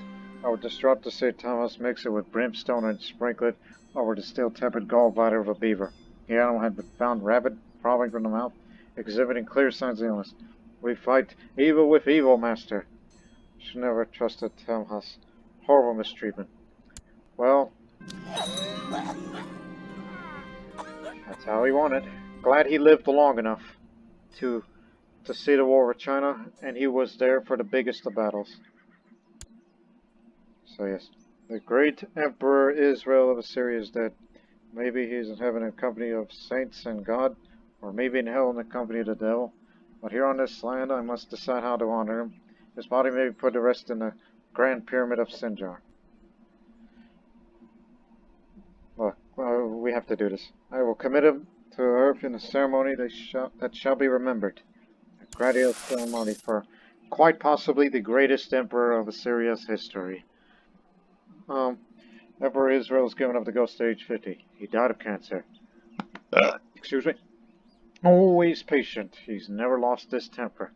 I would distraught to say Thomas mix it with brimstone and sprinkle it over the still tepid gallbladder of a beaver. The animal had been found rabid, frothing from the mouth, exhibiting clear signs of illness. We fight evil with evil, master. Should never have trusted Thomas. Horrible mistreatment. Well, that's how he wanted. Glad he lived long enough to see the war with China, and he was there for the biggest of battles. So yes, the great Emperor Israel of Assyria is dead. Maybe he's in heaven in company of saints and God, or maybe in hell in the company of the devil. But here on this land, I must decide how to honor him. His body may be put to rest in the Grand Pyramid of Sinjar. Look, we have to do this. I will commit him to earth in a ceremony that shall be remembered. A grandiose ceremony for quite possibly the greatest emperor of Assyria's history. Emperor Israel was given up the ghost at age 50. He died of cancer. Excuse me. Always patient. He's never lost his temper.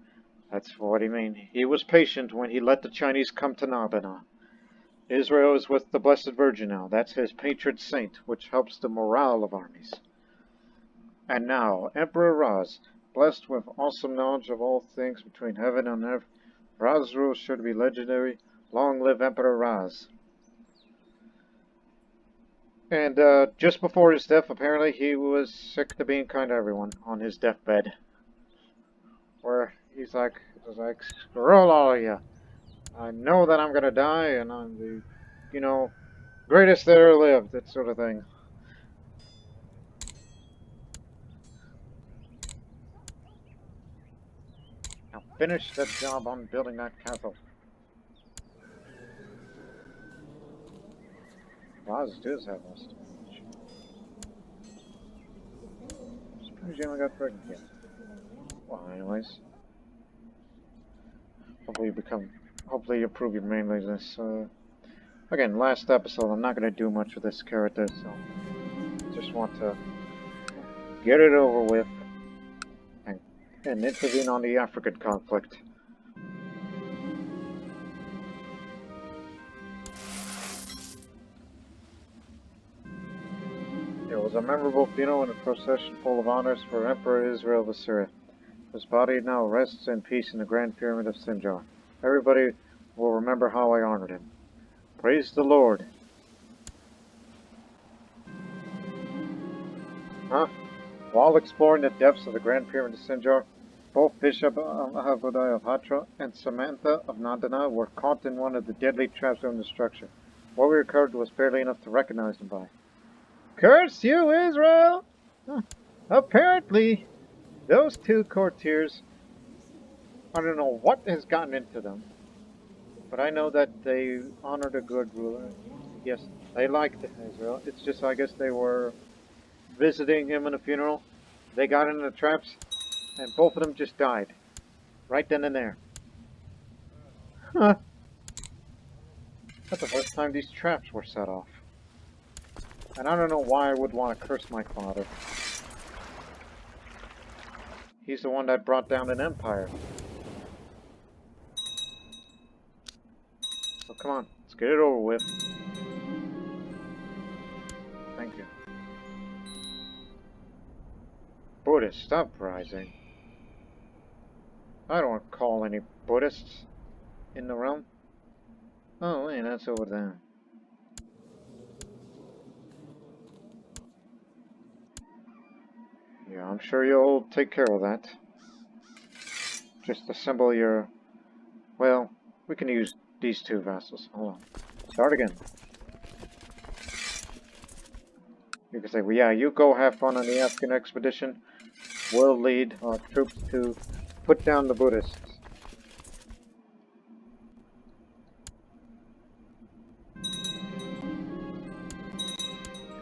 That's what he means. He was patient when he let the Chinese come to Nandana. Israel is with the Blessed Virgin now. That's his patron saint, which helps the morale of armies. And now, Emperor Raz, blessed with awesome knowledge of all things between heaven and earth. Raz's rule is sure to be legendary. Long live Emperor Raz. And just before his death, apparently, he was sick to being kind to everyone on his deathbed. Where he's like, screw all of you. I know that I'm gonna die, and I'm the, greatest that ever lived, that sort of thing. Now finish that job on building that castle. Raz does have most of it. Suppose you only got pregnant yet. Well, anyways. Hopefully you improve your manliness. Again, last episode, I'm not going to do much with this character, so just want to get it over with, and intervene on the African conflict. It was a memorable funeral and a procession full of honors for Emperor Israel of Assyria. His body now rests in peace in the Grand Pyramid of Sinjar. Everybody will remember how I honored him. Praise the Lord. Huh? While exploring the depths of the Grand Pyramid of Sinjar, both Bishop Ahabudai of Hatra and Samantha of Nandana were caught in one of the deadly traps on the structure. What we recovered was barely enough to recognize them by. Curse you, Israel! Apparently, those two courtiers, I don't know what has gotten into them, but I know that they honored a good ruler. Yes, they liked Israel. It's just, I guess they were visiting him in a funeral. They got into the traps, and both of them just died. Right then and there. Huh. That's the first time these traps were set off. And I don't know why I would want to curse my father. He's the one that brought down an empire. So come on, let's get it over with. Thank you. Buddhist uprising. I don't call any Buddhists in the realm. Oh, wait, that's over there. Yeah, I'm sure you'll take care of that. Just assemble your... Well, we can use these two vassals. Hold on. Start again. You can say, well, yeah, you go have fun on the African expedition. We'll lead our troops to put down the Buddhists.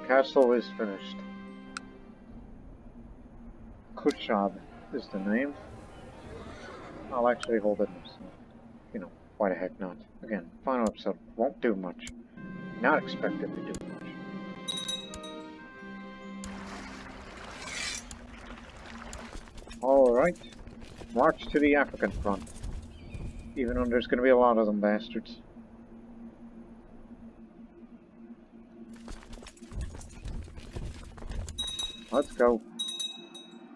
The castle is finished. Kushab is the name. I'll actually hold it myself. You know, why the heck not? Again, final episode won't do much. Not expected to do much. Alright, march to the African front. Even though there's going to be a lot of them bastards. Let's go.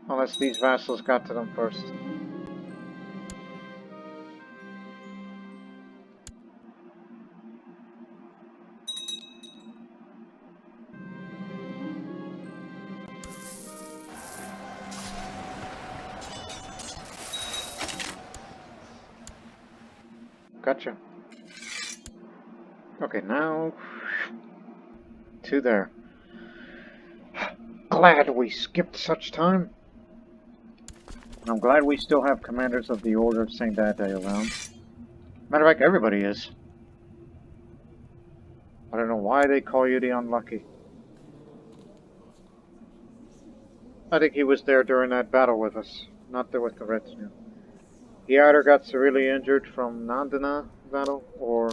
Unless these vassals got to them first. Gotcha. Okay, now to there. Glad we skipped such time. I'm glad we still have commanders of the Order of St. Dade around. Matter of fact, everybody is. I don't know why they call you the unlucky. I think he was there during that battle with us, not there with the retinue. He either got severely injured from Nandana battle, or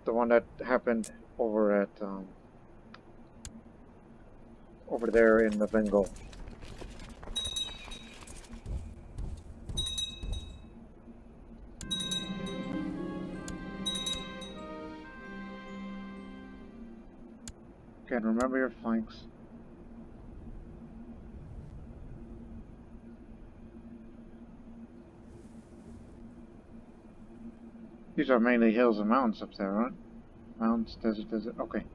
the one that happened over at over there in the Bengal. Again, remember your flanks. These are mainly hills and mountains up there, right? Mountains, desert. Okay.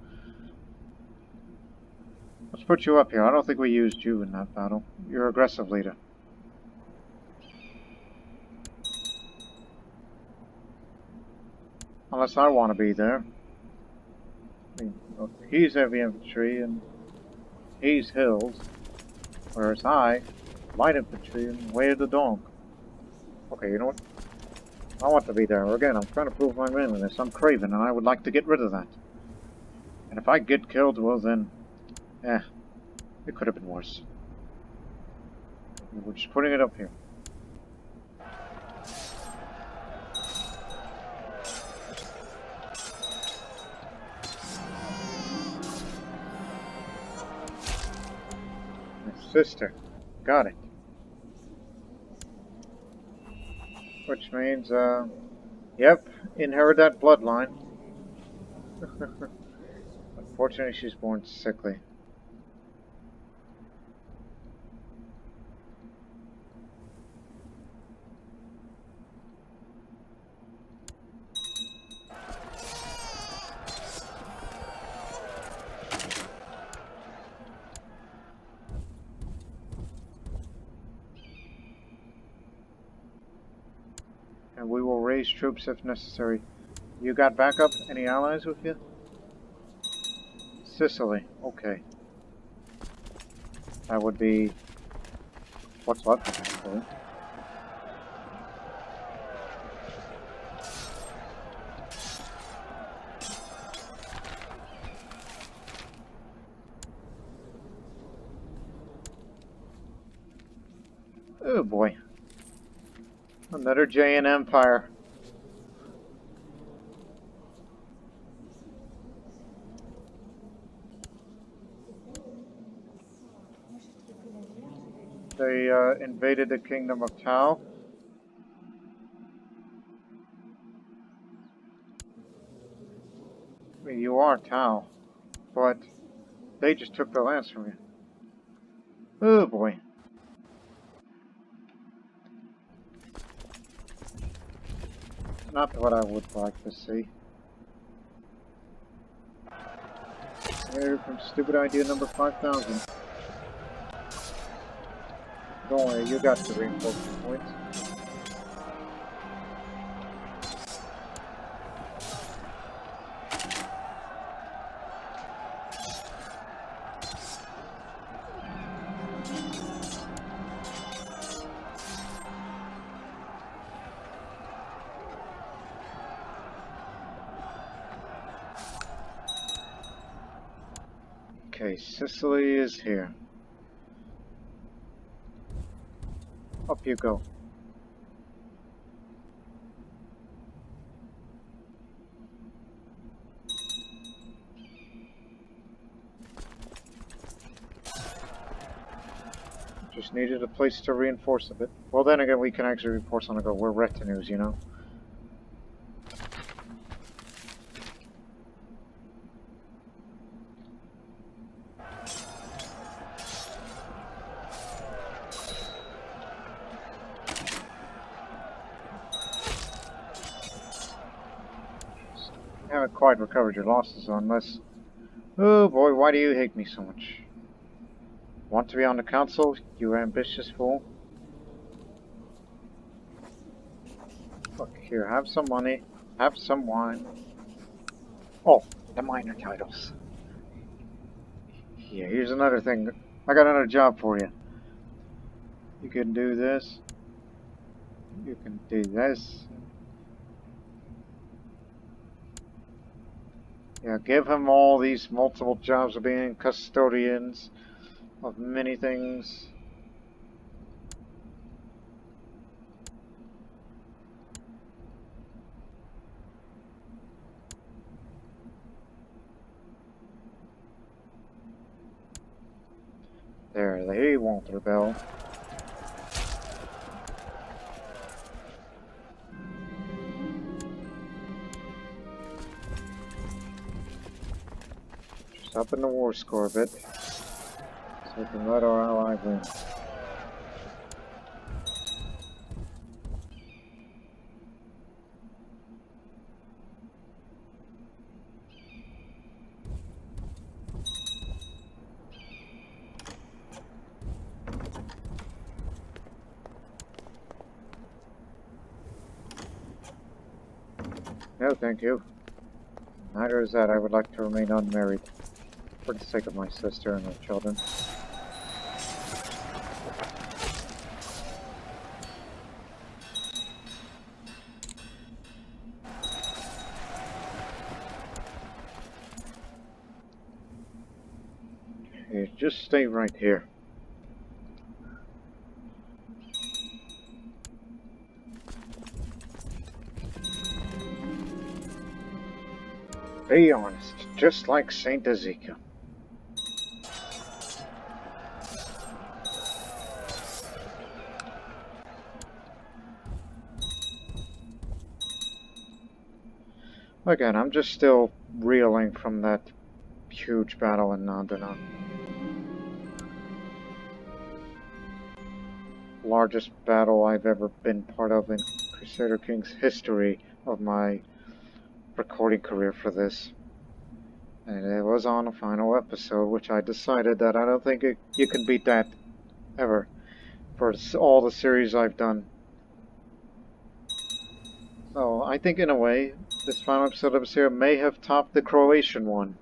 Let's put you up here. I don't think we used you in that battle. You're aggressive leader. Unless I want to be there. I mean, he's heavy infantry and he's hills. Whereas I, light infantry and way of the dawn. Okay, you know what? I want to be there. Again, I'm trying to prove my manliness. I'm craven, and I would like to get rid of that. And if I get killed, well then... it could have been worse. We're just putting it up here. sister. Got it. Which means, yep, inherit that bloodline. Unfortunately, she's born sickly. And we will raise troops if necessary. You got backup? Any allies with you? Sicily. Okay. That would be... what's left of Sicily. Oh boy. Another giant empire. They invaded the kingdom of Tao. I mean, you are Tao, but they just took the lands from you. Oh boy. Not what I would like to see. Here from stupid idea number 5,000. Don't worry, you got the reinforcement points. Okay, Sicily is here. Up you go. Just needed a place to reinforce a bit. Well, then again, we can actually reinforce on the go. We're retinues, you know? Haven't quite recovered your losses unless... Oh boy, why do you hate me so much? Want to be on the council, you ambitious fool? Look, here, have some money, have some wine. Oh, the minor titles. Yeah, here's another thing. I got another job for you. You can do this. You can do this. Yeah, give him all these multiple jobs of being custodians of many things. There, they won't rebel. Just up in the war score a bit, so we can let our ally win. No, thank you. Neither is that. I would like to remain unmarried, for the sake of my sister and her children. Okay, just stay right here. Be honest, just like Saint Ezekiel. Again, I'm just still reeling from that huge battle in Nandana. Largest battle I've ever been part of in Crusader Kings history of my recording career for this. And it was on a final episode, which I decided that I don't think you can beat that ever for all the series I've done. So I think in a way, this final episode of Assyria may have topped the Croatian one.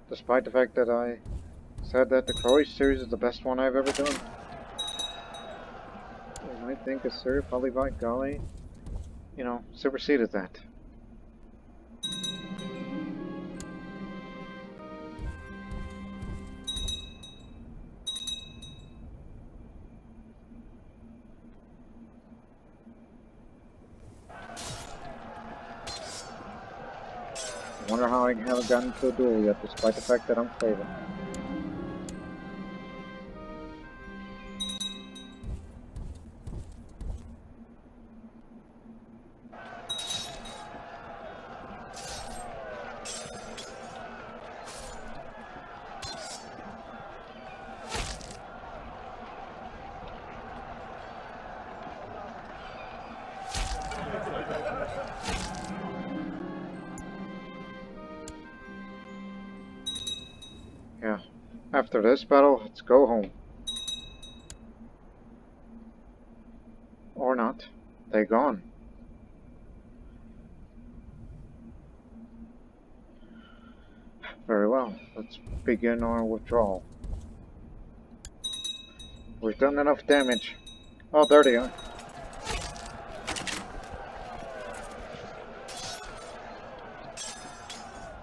Despite the fact that I said that the Croatian series is the best one I've ever done. And I think Assyria probably by golly, superseded that. I wonder how I haven't gotten to a duel yet, despite the fact that I'm saving. Yeah. After this battle, let's go home. Or not. They're gone. Very well. Let's begin our withdrawal. We've done enough damage. Oh, there they are.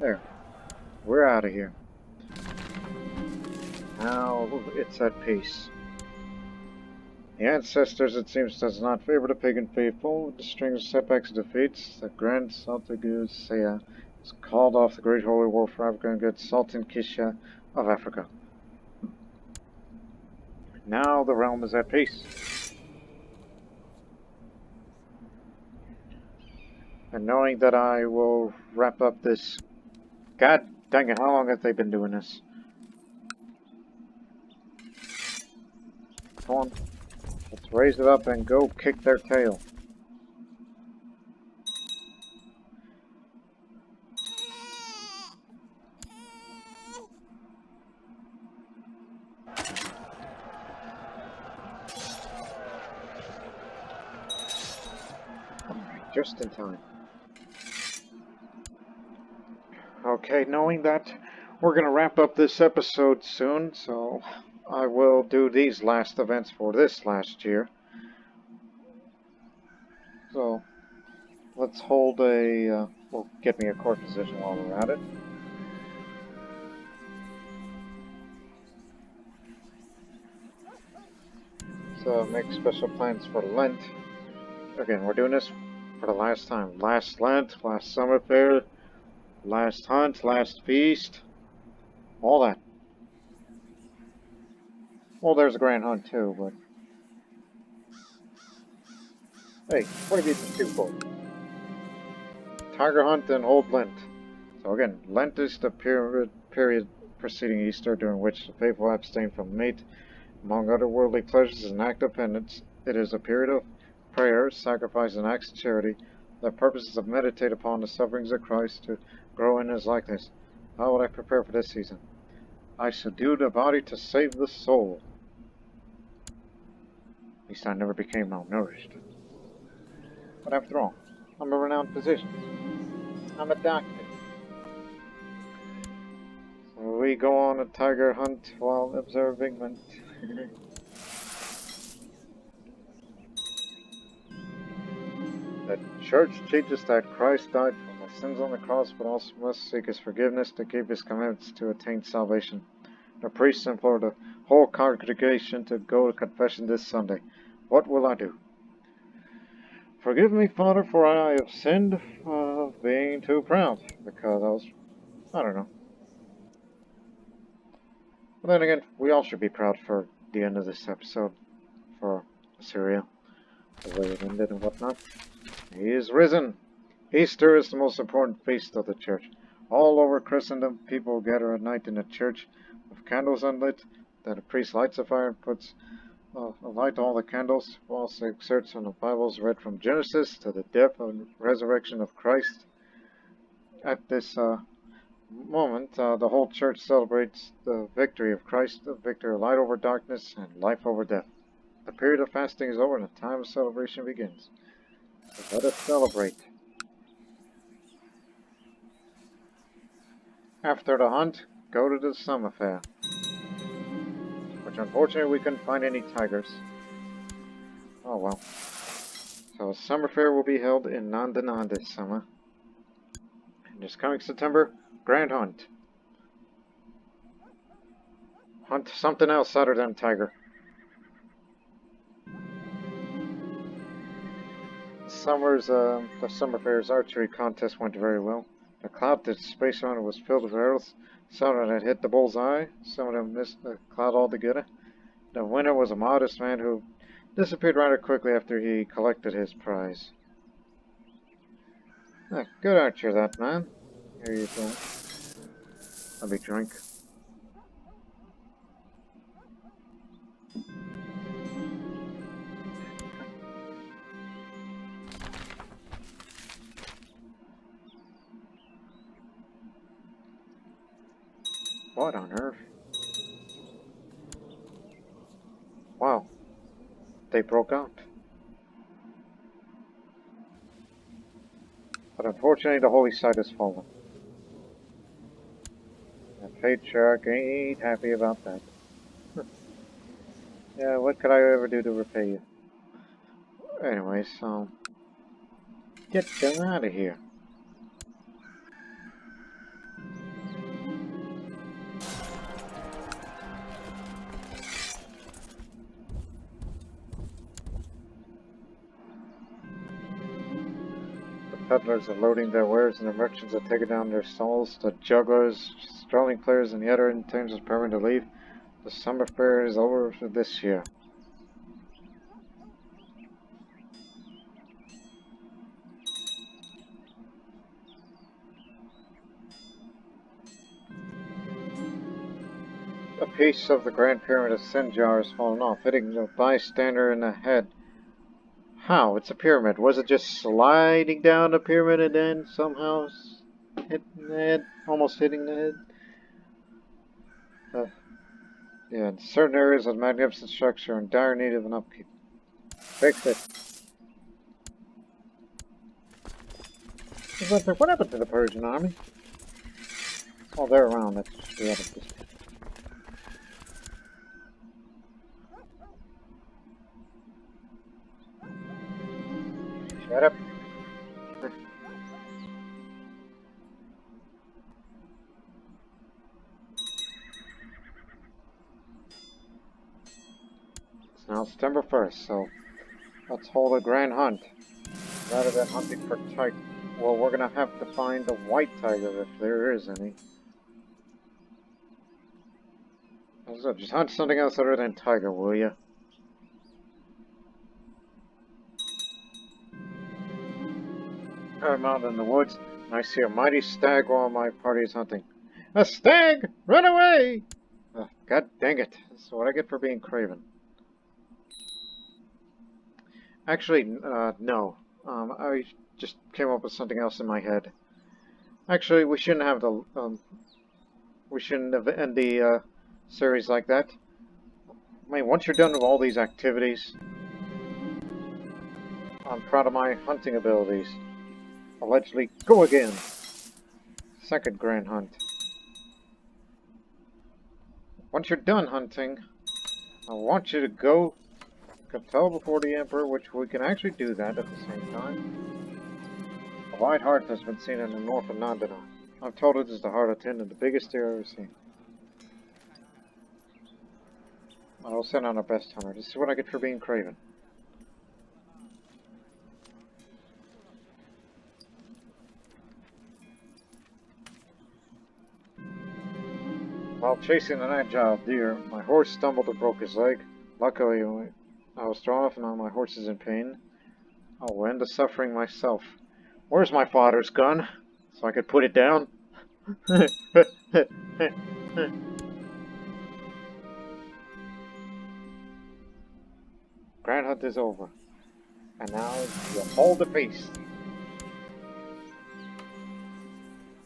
There. We're out of here. Now it's at peace. The ancestors, it seems, does not favor the pagan faithful. With the string of setbacks and defeats, the Grand Sultan Saya is called off the Great Holy War for Africa and gets Sultan Kisha of Africa. Now the realm is at peace. And knowing that I will wrap up this... God dang it, how long have they been doing this? Come on. Let's raise it up and go kick their tail. Alright, just in time. Okay, knowing that we're going to wrap up this episode soon, so I will do these last events for this last year. So, let's hold a... we'll get me a court position while we're at it. So, make special plans for Lent. Again, we're doing this for the last time. Last Lent, last summer fair, last hunt, last feast, all that. Well, there's a grand hunt too, but... Hey, what have you been too for? Tiger hunt and Old Lent. So again, Lent is the period preceding Easter during which the faithful abstain from meat. Among other worldly pleasures, as an act of penance, it is a period of prayer, sacrifice, and acts of charity. The purpose is to meditate upon the sufferings of Christ, to grow in His likeness. How would I prepare for this season? I subdue the body to save the soul. At least I never became malnourished. But after all, I'm a renowned physician. I'm a doctor. So we go on a tiger hunt while observing Lent. The Church teaches that Christ died for my sins on the cross, but also must seek His forgiveness to keep His commandments to attain salvation. The priests implore the whole congregation to go to confession this Sunday. What will I do? Forgive me, Father, for I have sinned of being too proud, because I don't know. But then again, we all should be proud for the end of this episode, for Assyria, the way it ended and whatnot. He is risen! Easter is the most important feast of the church. All over Christendom, people gather at night in the church with candles unlit. Then the priest lights a fire and puts a light to all the candles, whilst excerpts from the Bible is read from Genesis to the death and resurrection of Christ. At this moment, the whole church celebrates the victory of Christ, the victory of light over darkness and life over death. The period of fasting is over and the time of celebration begins. So let us celebrate. After the hunt, go to the summer fair, which unfortunately we couldn't find any tigers. Oh well. So a summer fair will be held in Nandana this summer. And this coming September, Grand Hunt. Hunt something else other than tiger. The summer fair's archery contest went very well. The cloud that space around it was filled with arrows. Some of them had hit the bullseye, some of them missed the cloud altogether. The winner was a modest man who disappeared rather quickly after he collected his prize. Ah, good archer, that man. Here you go. I'll be drunk. What on earth? Wow. They broke out. But unfortunately, the holy site has fallen. The patriarch ain't happy about that. Yeah, what could I ever do to repay you? Anyway, so... get them out of here. The peddlers are loading their wares and the merchants are taking down their stalls. The jugglers, strolling players, and the other interns are preparing to leave. The summer fair is over for this year. A piece of the Grand Pyramid of Sinjar has fallen off, hitting the bystander in the head. How? It's a pyramid. Was it just sliding down the pyramid and then somehow hitting the head? Almost hitting the head? Yeah, in certain areas of the magnificent structure are in dire need of an upkeep. Fix it. What happened to the Persian army? Oh, they're around. That's the other piece. Shut up. It's now September 1st, so let's hold a grand hunt. Rather than hunting for tiger. Well, we're gonna have to find the white tiger if there is any. So just hunt something else other than tiger, will ya? I'm out in the woods, and I see a mighty stag while my party is hunting. A stag! Run away! God dang it. That's what I get for being craven. Actually, no. I just came up with something else in my head. Actually, we shouldn't have the, we shouldn't have end the, series like that. I mean, once you're done with all these activities, I'm proud of my hunting abilities. Allegedly, go again! Second grand hunt. Once you're done hunting, I want you to go compel before the Emperor, which we can actually do that at the same time. A white hart has been seen in the north of Nandana. I'm told it is the heart of 10 and the biggest deer I've ever seen. I will send on our best hunter. This is what I get for being craven. While chasing an agile deer, my horse stumbled and broke his leg. Luckily, I was strong enough and now my horse is in pain. I will end the suffering myself. Where's my father's gun? So I could put it down? Grand hunt is over. And now you hold the feast.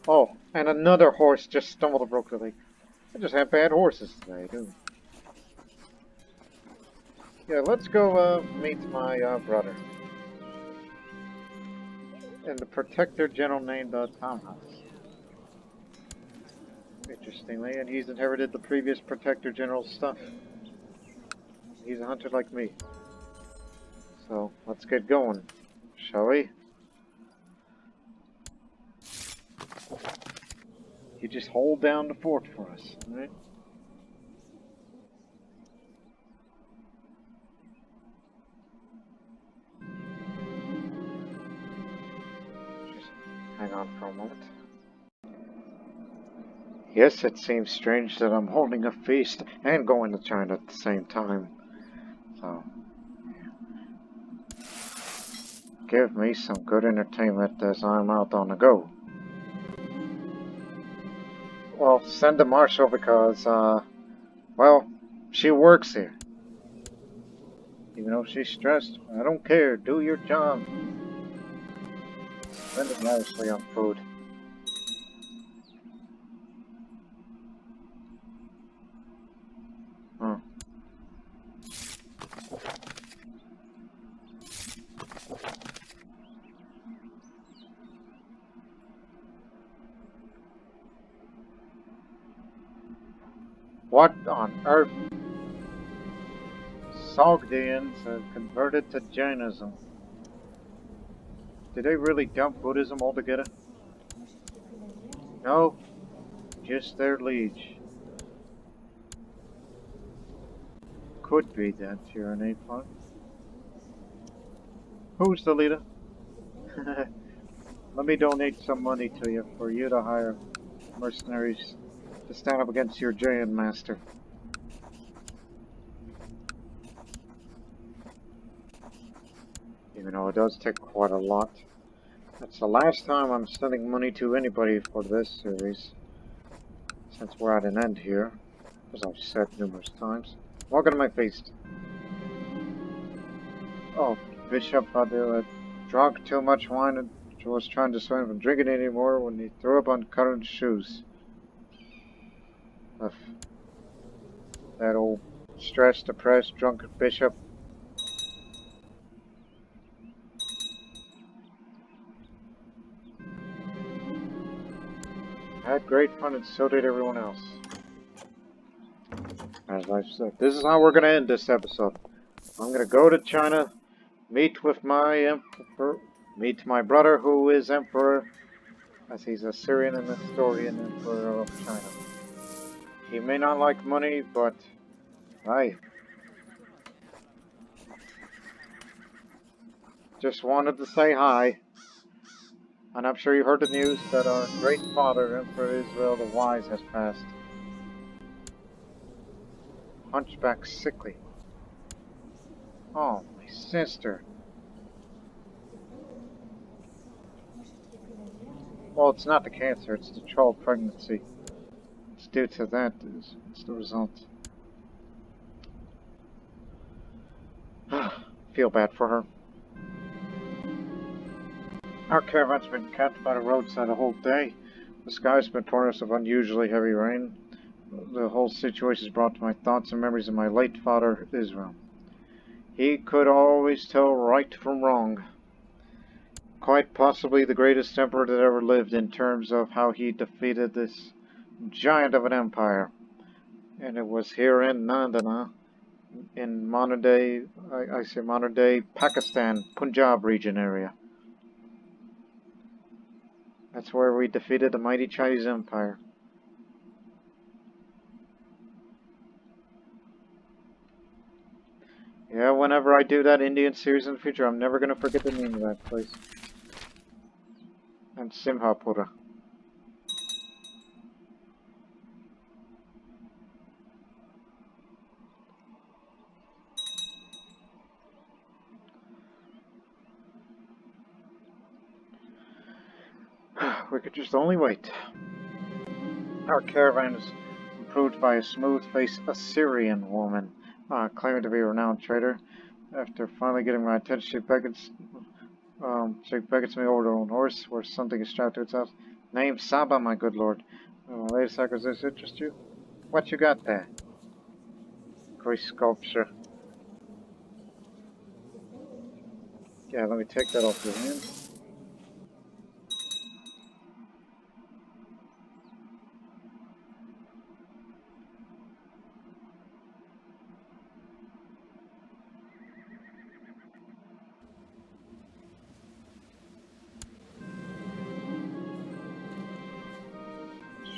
Oh, and another horse just stumbled and broke the leg. I just have bad horses today, dude. Yeah, let's go meet my brother. And the Protector General named Tom House. Interestingly, and he's inherited the previous Protector General's stuff. He's a hunter like me. So, let's get going, shall we? You just hold down the fort for us, alright? Just hang on for a moment. Yes, it seems strange that I'm holding a feast and going to China at the same time. So, give me some good entertainment as I'm out on the go. Well, send a marshal because, well, she works here. Even though she's stressed, I don't care. Do your job. Spend it lavishly on food. Hmm. What on earth? Sogdians have converted to Jainism. Did they really dump Buddhism altogether? No, just their liege. Could be that tyranny fun. Who's the leader? Let me donate some money to you for you to hire mercenaries to stand up against your giant master. Even though it does take quite a lot. That's the last time I'm sending money to anybody for this series. Since we're at an end here, as I've said numerous times. Welcome to my feast. Oh, Bishop had drunk too much wine and was trying to swim from drinking anymore when he threw up on current shoes. Ugh. That old stressed, depressed, drunk bishop. I had great fun and so did everyone else. As I've said, this is how we're going to end this episode. I'm going to go to China, meet with my emperor, meet my brother who is emperor, as he's Assyrian and Assyrian Emperor of China. He may not like money, but I just wanted to say hi. And I'm sure you heard the news that our great father, Emperor Israel the Wise, has passed. Hunchback sickly. Oh, my sister. Well, it's not the cancer, it's the child pregnancy. It's due to that, it's the result. Feel bad for her. Our caravan's been camped by the roadside the whole day. The sky's been pouring us of unusually heavy rain. The whole situation's brought to my thoughts and memories of my late father, Israel. He could always tell right from wrong. Quite possibly the greatest emperor that ever lived in terms of how he defeated this giant of an empire. And it was here in Nandana, in modern day, I say modern day Pakistan, Punjab region area. That's where we defeated the mighty Chinese Empire. Yeah, whenever I do that Indian series in the future, I'm never going to forget the name of that place. And Simhapura. we could just only wait. Our caravan is improved by a smooth-faced Assyrian woman, claiming to be a renowned trader. After finally getting my attention, she beckons me over to her own horse, where something is strapped to its house. Name Saba, my good lord. Latest acquisition interest you? What you got there? Great sculpture. Yeah, let me take that off your hand.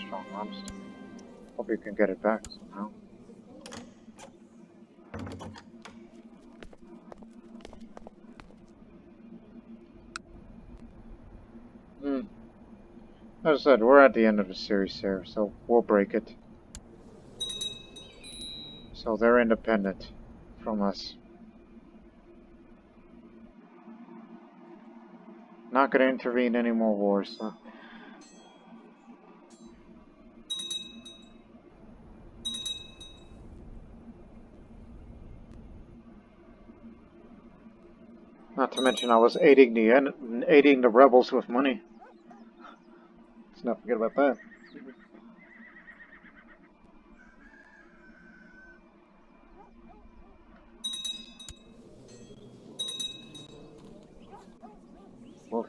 Strong arms. Hope you can get it back somehow. As I said, we're at the end of the series here, so we'll break it. So they're independent from us. Not going to intervene in any more wars, so. Not to mention I was aiding the rebels with money. Let's not forget about that. Oof.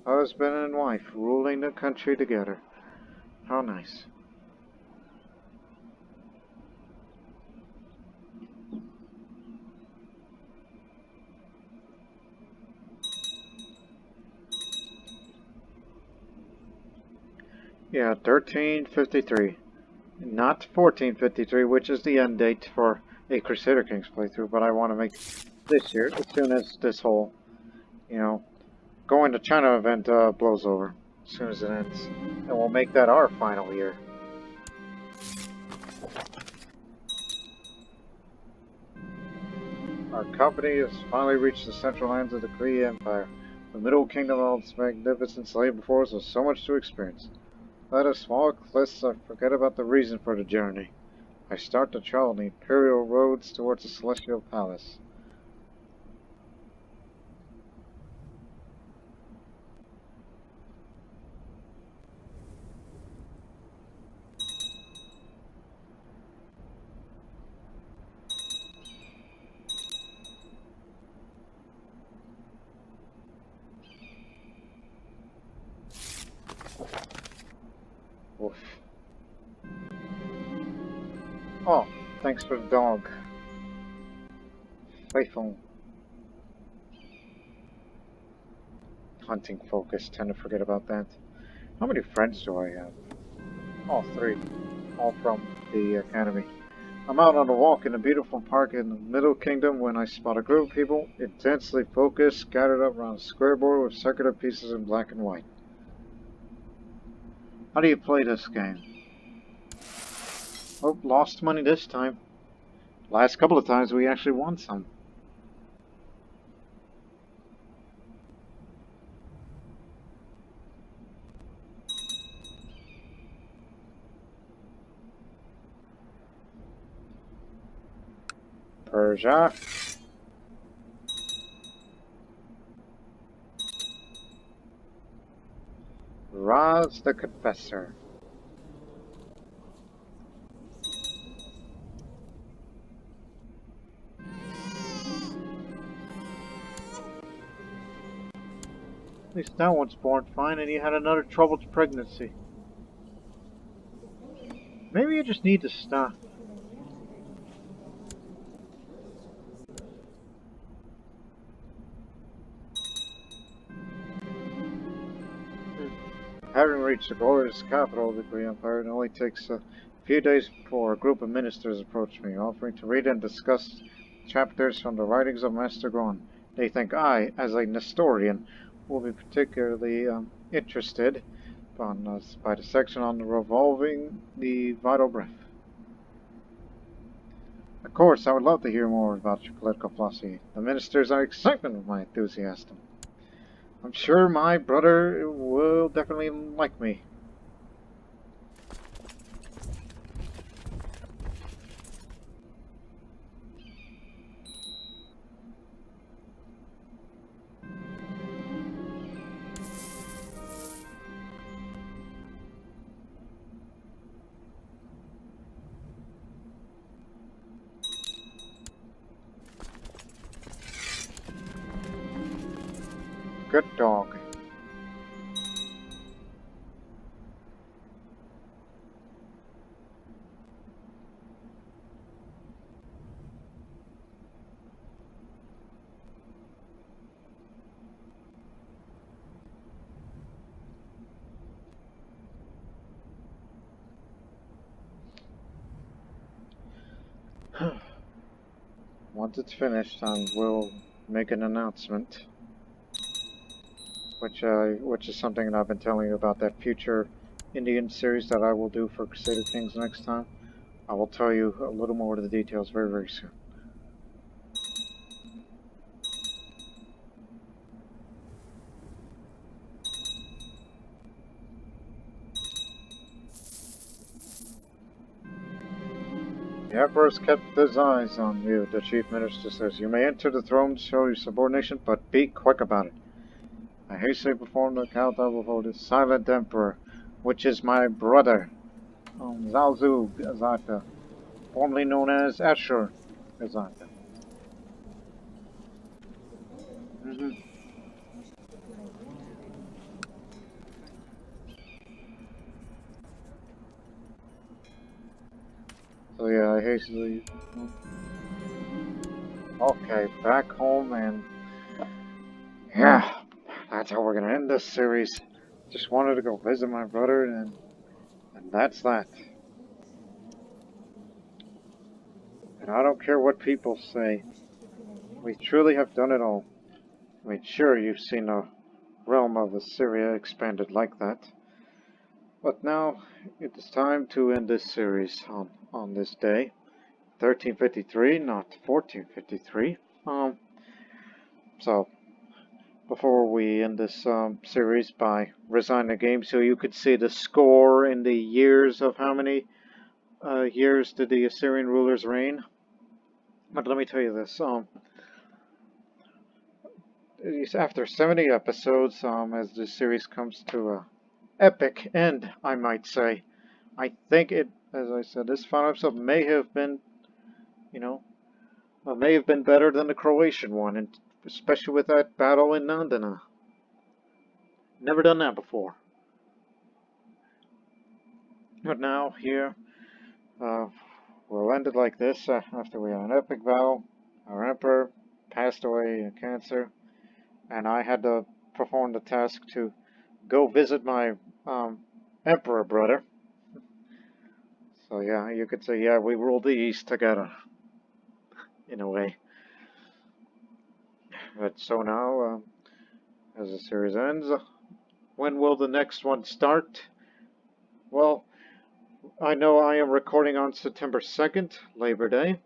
Husband and wife ruling the country together. How nice. Yeah, 1353. Not 1453, which is the end date for a Crusader Kings playthrough, but I want to make this year as soon as this whole, going to China event blows over. As soon as it ends. And we'll make that our final year. Our company has finally reached the central lands of the Assyrian Empire. The Middle Kingdom of all its magnificence lay before us with so much to experience. Let us walk, lest I forget about the reason for the journey. I start to travel the imperial roads towards the celestial palace. Woof. Oh, thanks for the dog. Faithful. Hunting focus, tend to forget about that. How many friends do I have? All three. All from the academy. I'm out on a walk in a beautiful park in the Middle Kingdom when I spot a group of people, intensely focused, scattered up around a square board with circular pieces in black and white. How do you play this game? Oh, lost money this time. Last couple of times we actually won some. Persia. Raz the Confessor. At least that one's born fine and he had another troubled pregnancy. Maybe you just need to stop. Having reached the glorious capital of the Greek Empire, it only takes a few days before a group of ministers approach me, offering to read and discuss chapters from the writings of Master Gon. They think I, as a Nestorian, will be particularly interested by the section on revolving the vital breath. Of course, I would love to hear more about your political philosophy. The ministers are excited with my enthusiasm. I'm sure my brother will definitely like me. Good dog. Once it's finished, I will make an announcement, which is something that I've been telling you about that future Indian series that I will do for Crusader Kings next time. I will tell you a little more of the details very, very soon. The Emperor's kept his eyes on you, the Chief Minister says. You may enter the throne to show your subordination, but be quick about it. I hastily performed the count I will hold the Silent Emperor, which is my brother, Zalzu Gazata, formerly known as Ashur Gazata. So yeah, I hastily... Okay, back home, and yeah, that's how we're gonna end this series. Just wanted to go visit my brother, and that's that. And I don't care what people say. We truly have done it all. I mean, sure, you've seen the realm of Assyria expanded like that. But now, it is time to end this series on this day. 1353, not 1453. So, before we end this series by resigning the game so you could see the score in the years of how many years did the Assyrian rulers reign. But let me tell you this. After 70 episodes, as this series comes to a epic end, I might say, I think it, as I said, this final episode may have been, you know, may have been better than the Croatian one, and especially with that battle in Nandana. Never done that before. But now, here, uh, we'll end it like this after we had an epic battle. Our emperor passed away in cancer, and I had to perform the task to go visit my emperor brother. So yeah, you could say, yeah, we ruled the East together, in a way. But so now, as the series ends, when will the next one start? Well, I know I am recording on September 2nd, Labor Day,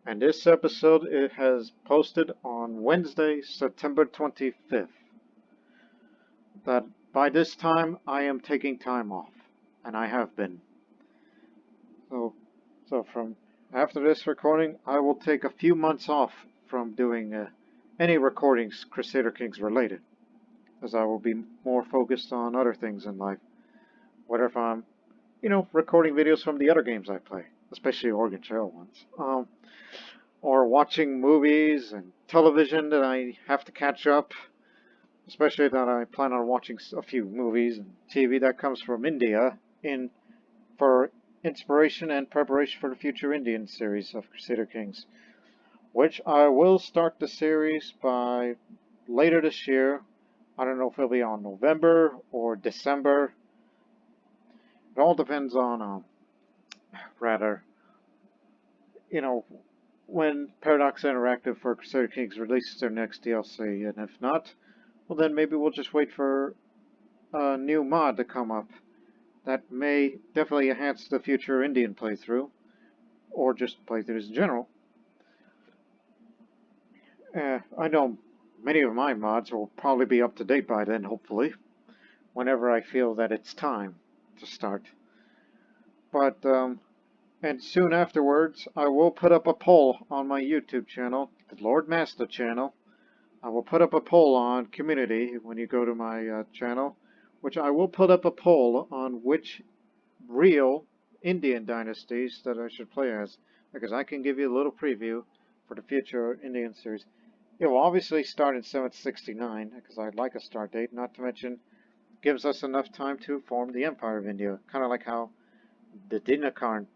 and this episode it has posted on Wednesday, September 25th. That by this time I am taking time off, and I have been. So from after this recording, I will take a few months off from doing any recordings Crusader Kings related, as I will be more focused on other things in life. Whether if I'm, recording videos from the other games I play, especially Oregon Trail ones, or watching movies and television that I have to catch up, especially that I plan on watching a few movies and TV that comes from India for inspiration and preparation for the future Indian series of Crusader Kings, which I will start the series by later this year. I don't know if it'll be on November or December. It all depends on, rather, when Paradox Interactive for Crusader Kings releases their next DLC, and if not, well then maybe we'll just wait for a new mod to come up that may definitely enhance the future Indian playthrough, or just playthroughs in general. I know many of my mods will probably be up to date by then, hopefully, whenever I feel that it's time to start. But, and soon afterwards, I will put up a poll on my YouTube channel, the Lord Master channel. I will put up a poll on community when you go to my channel, which I will put up a poll on which real Indian dynasties that I should play as, because I can give you a little preview for the future Indian series. It will obviously start in 769, because I'd like a start date, not to mention gives us enough time to form the Empire of India, kind of like how the Dinakarn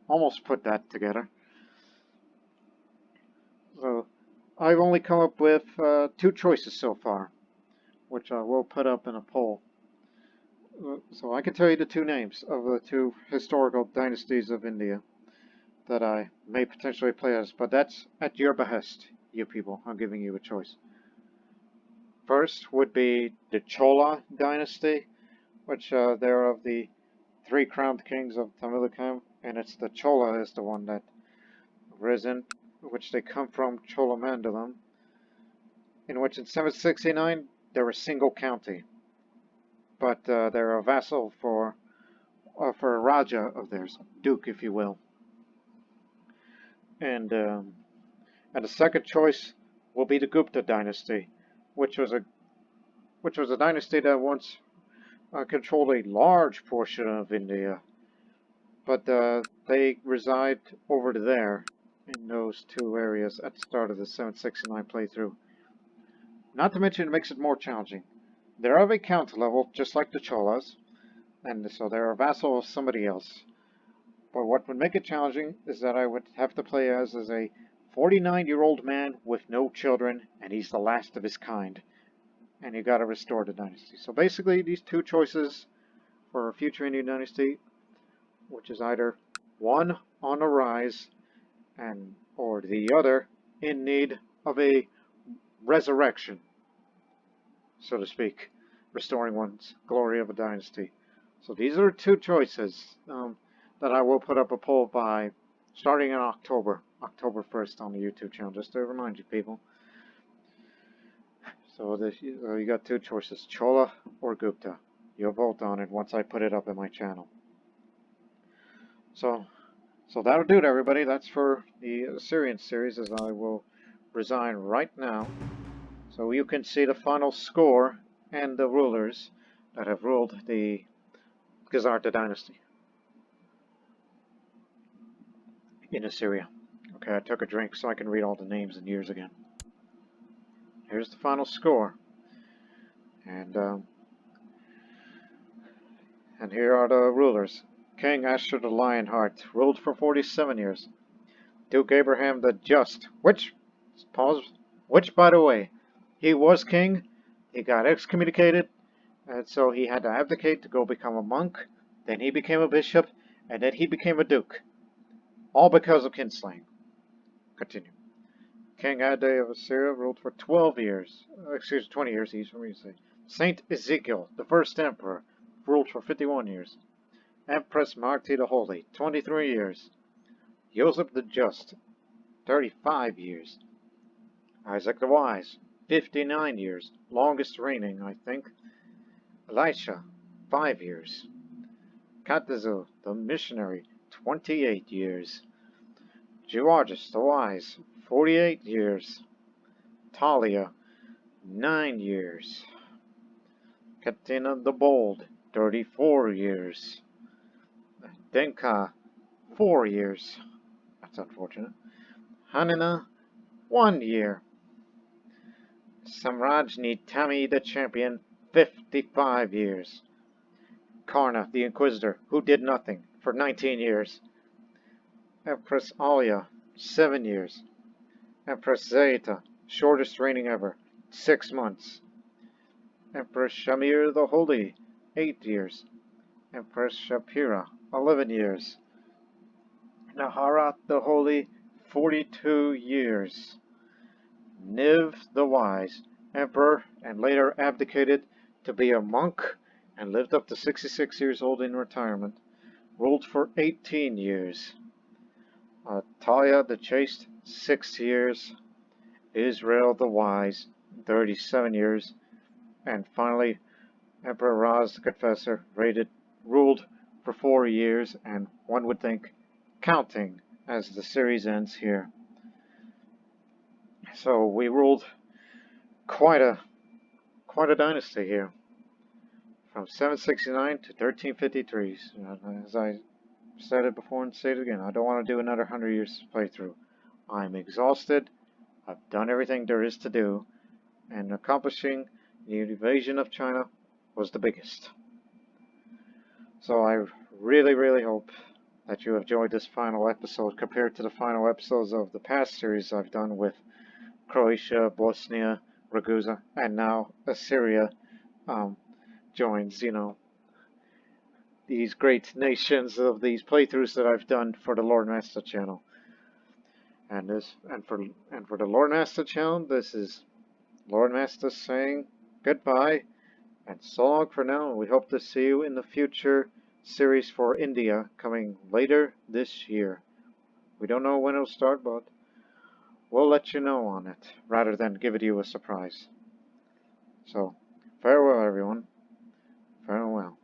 almost put that together. So I've only come up with 2 choices so far, which I will put up in a poll. So I can tell you the 2 names of the 2 historical dynasties of India that I may potentially play as, but that's at your behest, you people. I'm giving you a choice. First would be the Chola dynasty, which they're of the 3 crowned kings of Tamilakam, and it's the Chola is the one that risen, which they come from Cholamandalam, in which in 769 they're a single county, but they're a vassal for a Raja of theirs, Duke, if you will. And the second choice will be the Gupta dynasty, which was a dynasty that once controlled a large portion of India, but they reside over there in those 2 areas at the start of the 769 playthrough. Not to mention it makes it more challenging. They're of a count level, just like the Cholas, and so they're a vassal of somebody else. But what would make it challenging is that I would have to play as a 49-year-old man with no children, and he's the last of his kind. And you gotta restore the dynasty. So basically, these 2 choices for a future Indian dynasty, which is either one on the rise, or the other in need of a resurrection, so to speak, restoring one's glory of a dynasty. So these are 2 choices that I will put up a poll by starting in October 1st on the YouTube channel, just to remind you people. So you got 2 choices, Chola or Gupta. You'll vote on it once I put it up in my channel. So that'll do it, everybody. That's for the Assyrian series, as I will resign right now, so you can see the final score and the rulers that have ruled the Gazarta dynasty in Assyria. Okay, I took a drink so I can read all the names and years again. Here's the final score, and here are the rulers. King Ashur the Lionheart ruled for 47 years. Duke Abraham the Just, which, by the way, he was king, he got excommunicated, and so he had to abdicate to go become a monk, then he became a bishop, and then he became a duke. All because of kinslaying. Continue. King Ade of Assyria ruled for 20 years, easy for me to say. Saint Ezekiel, the first emperor, ruled for 51 years. Empress Marti the Holy, 23 years. Joseph the Just, 35 years. Isaac the Wise, 59 years, longest reigning, I think. Elisha, 5 years. Katazu, the missionary, 28 years. Georges the Wise, 48 years. Talia, 9 years. Katina the Bold, 34 years. Denka, 4 years. That's unfortunate. Hanina, 1 year. Samrajni Tami the Champion, 55 years. Karna the Inquisitor, who did nothing, for 19 years. Empress Alia, 7 years. Empress Zeta, shortest reigning ever, 6 months. Empress Shamir the Holy, 8 years. Empress Shapira, 11 years. Naharat the Holy, 42 years. Niv the Wise, emperor, and later abdicated to be a monk, and lived up to 66 years old in retirement, ruled for 18 years. Talia the Chaste, 6 years. Israel the Wise, 37 years, and finally Emperor Raz the Confessor ruled for 4 years, and one would think counting as the series ends here. So we ruled quite a dynasty here, from 769 to 1353. As I said it before and say it again, I don't want to do another 100 years playthrough. I'm exhausted. I've done everything there is to do, and accomplishing the invasion of China was the biggest. So I really hope that you have enjoyed this final episode compared to the final episodes of the past series I've done with Croatia, Bosnia, Ragusa, and now Assyria joins, these great nations of these playthroughs that I've done for the Lord Master channel. And for the Lord Master channel, this is Lord Master saying goodbye and so long for now. We hope to see you in the future series for India coming later this year. We don't know when it'll start, but we'll let you know on it rather than give it you a surprise. So, farewell everyone. Farewell.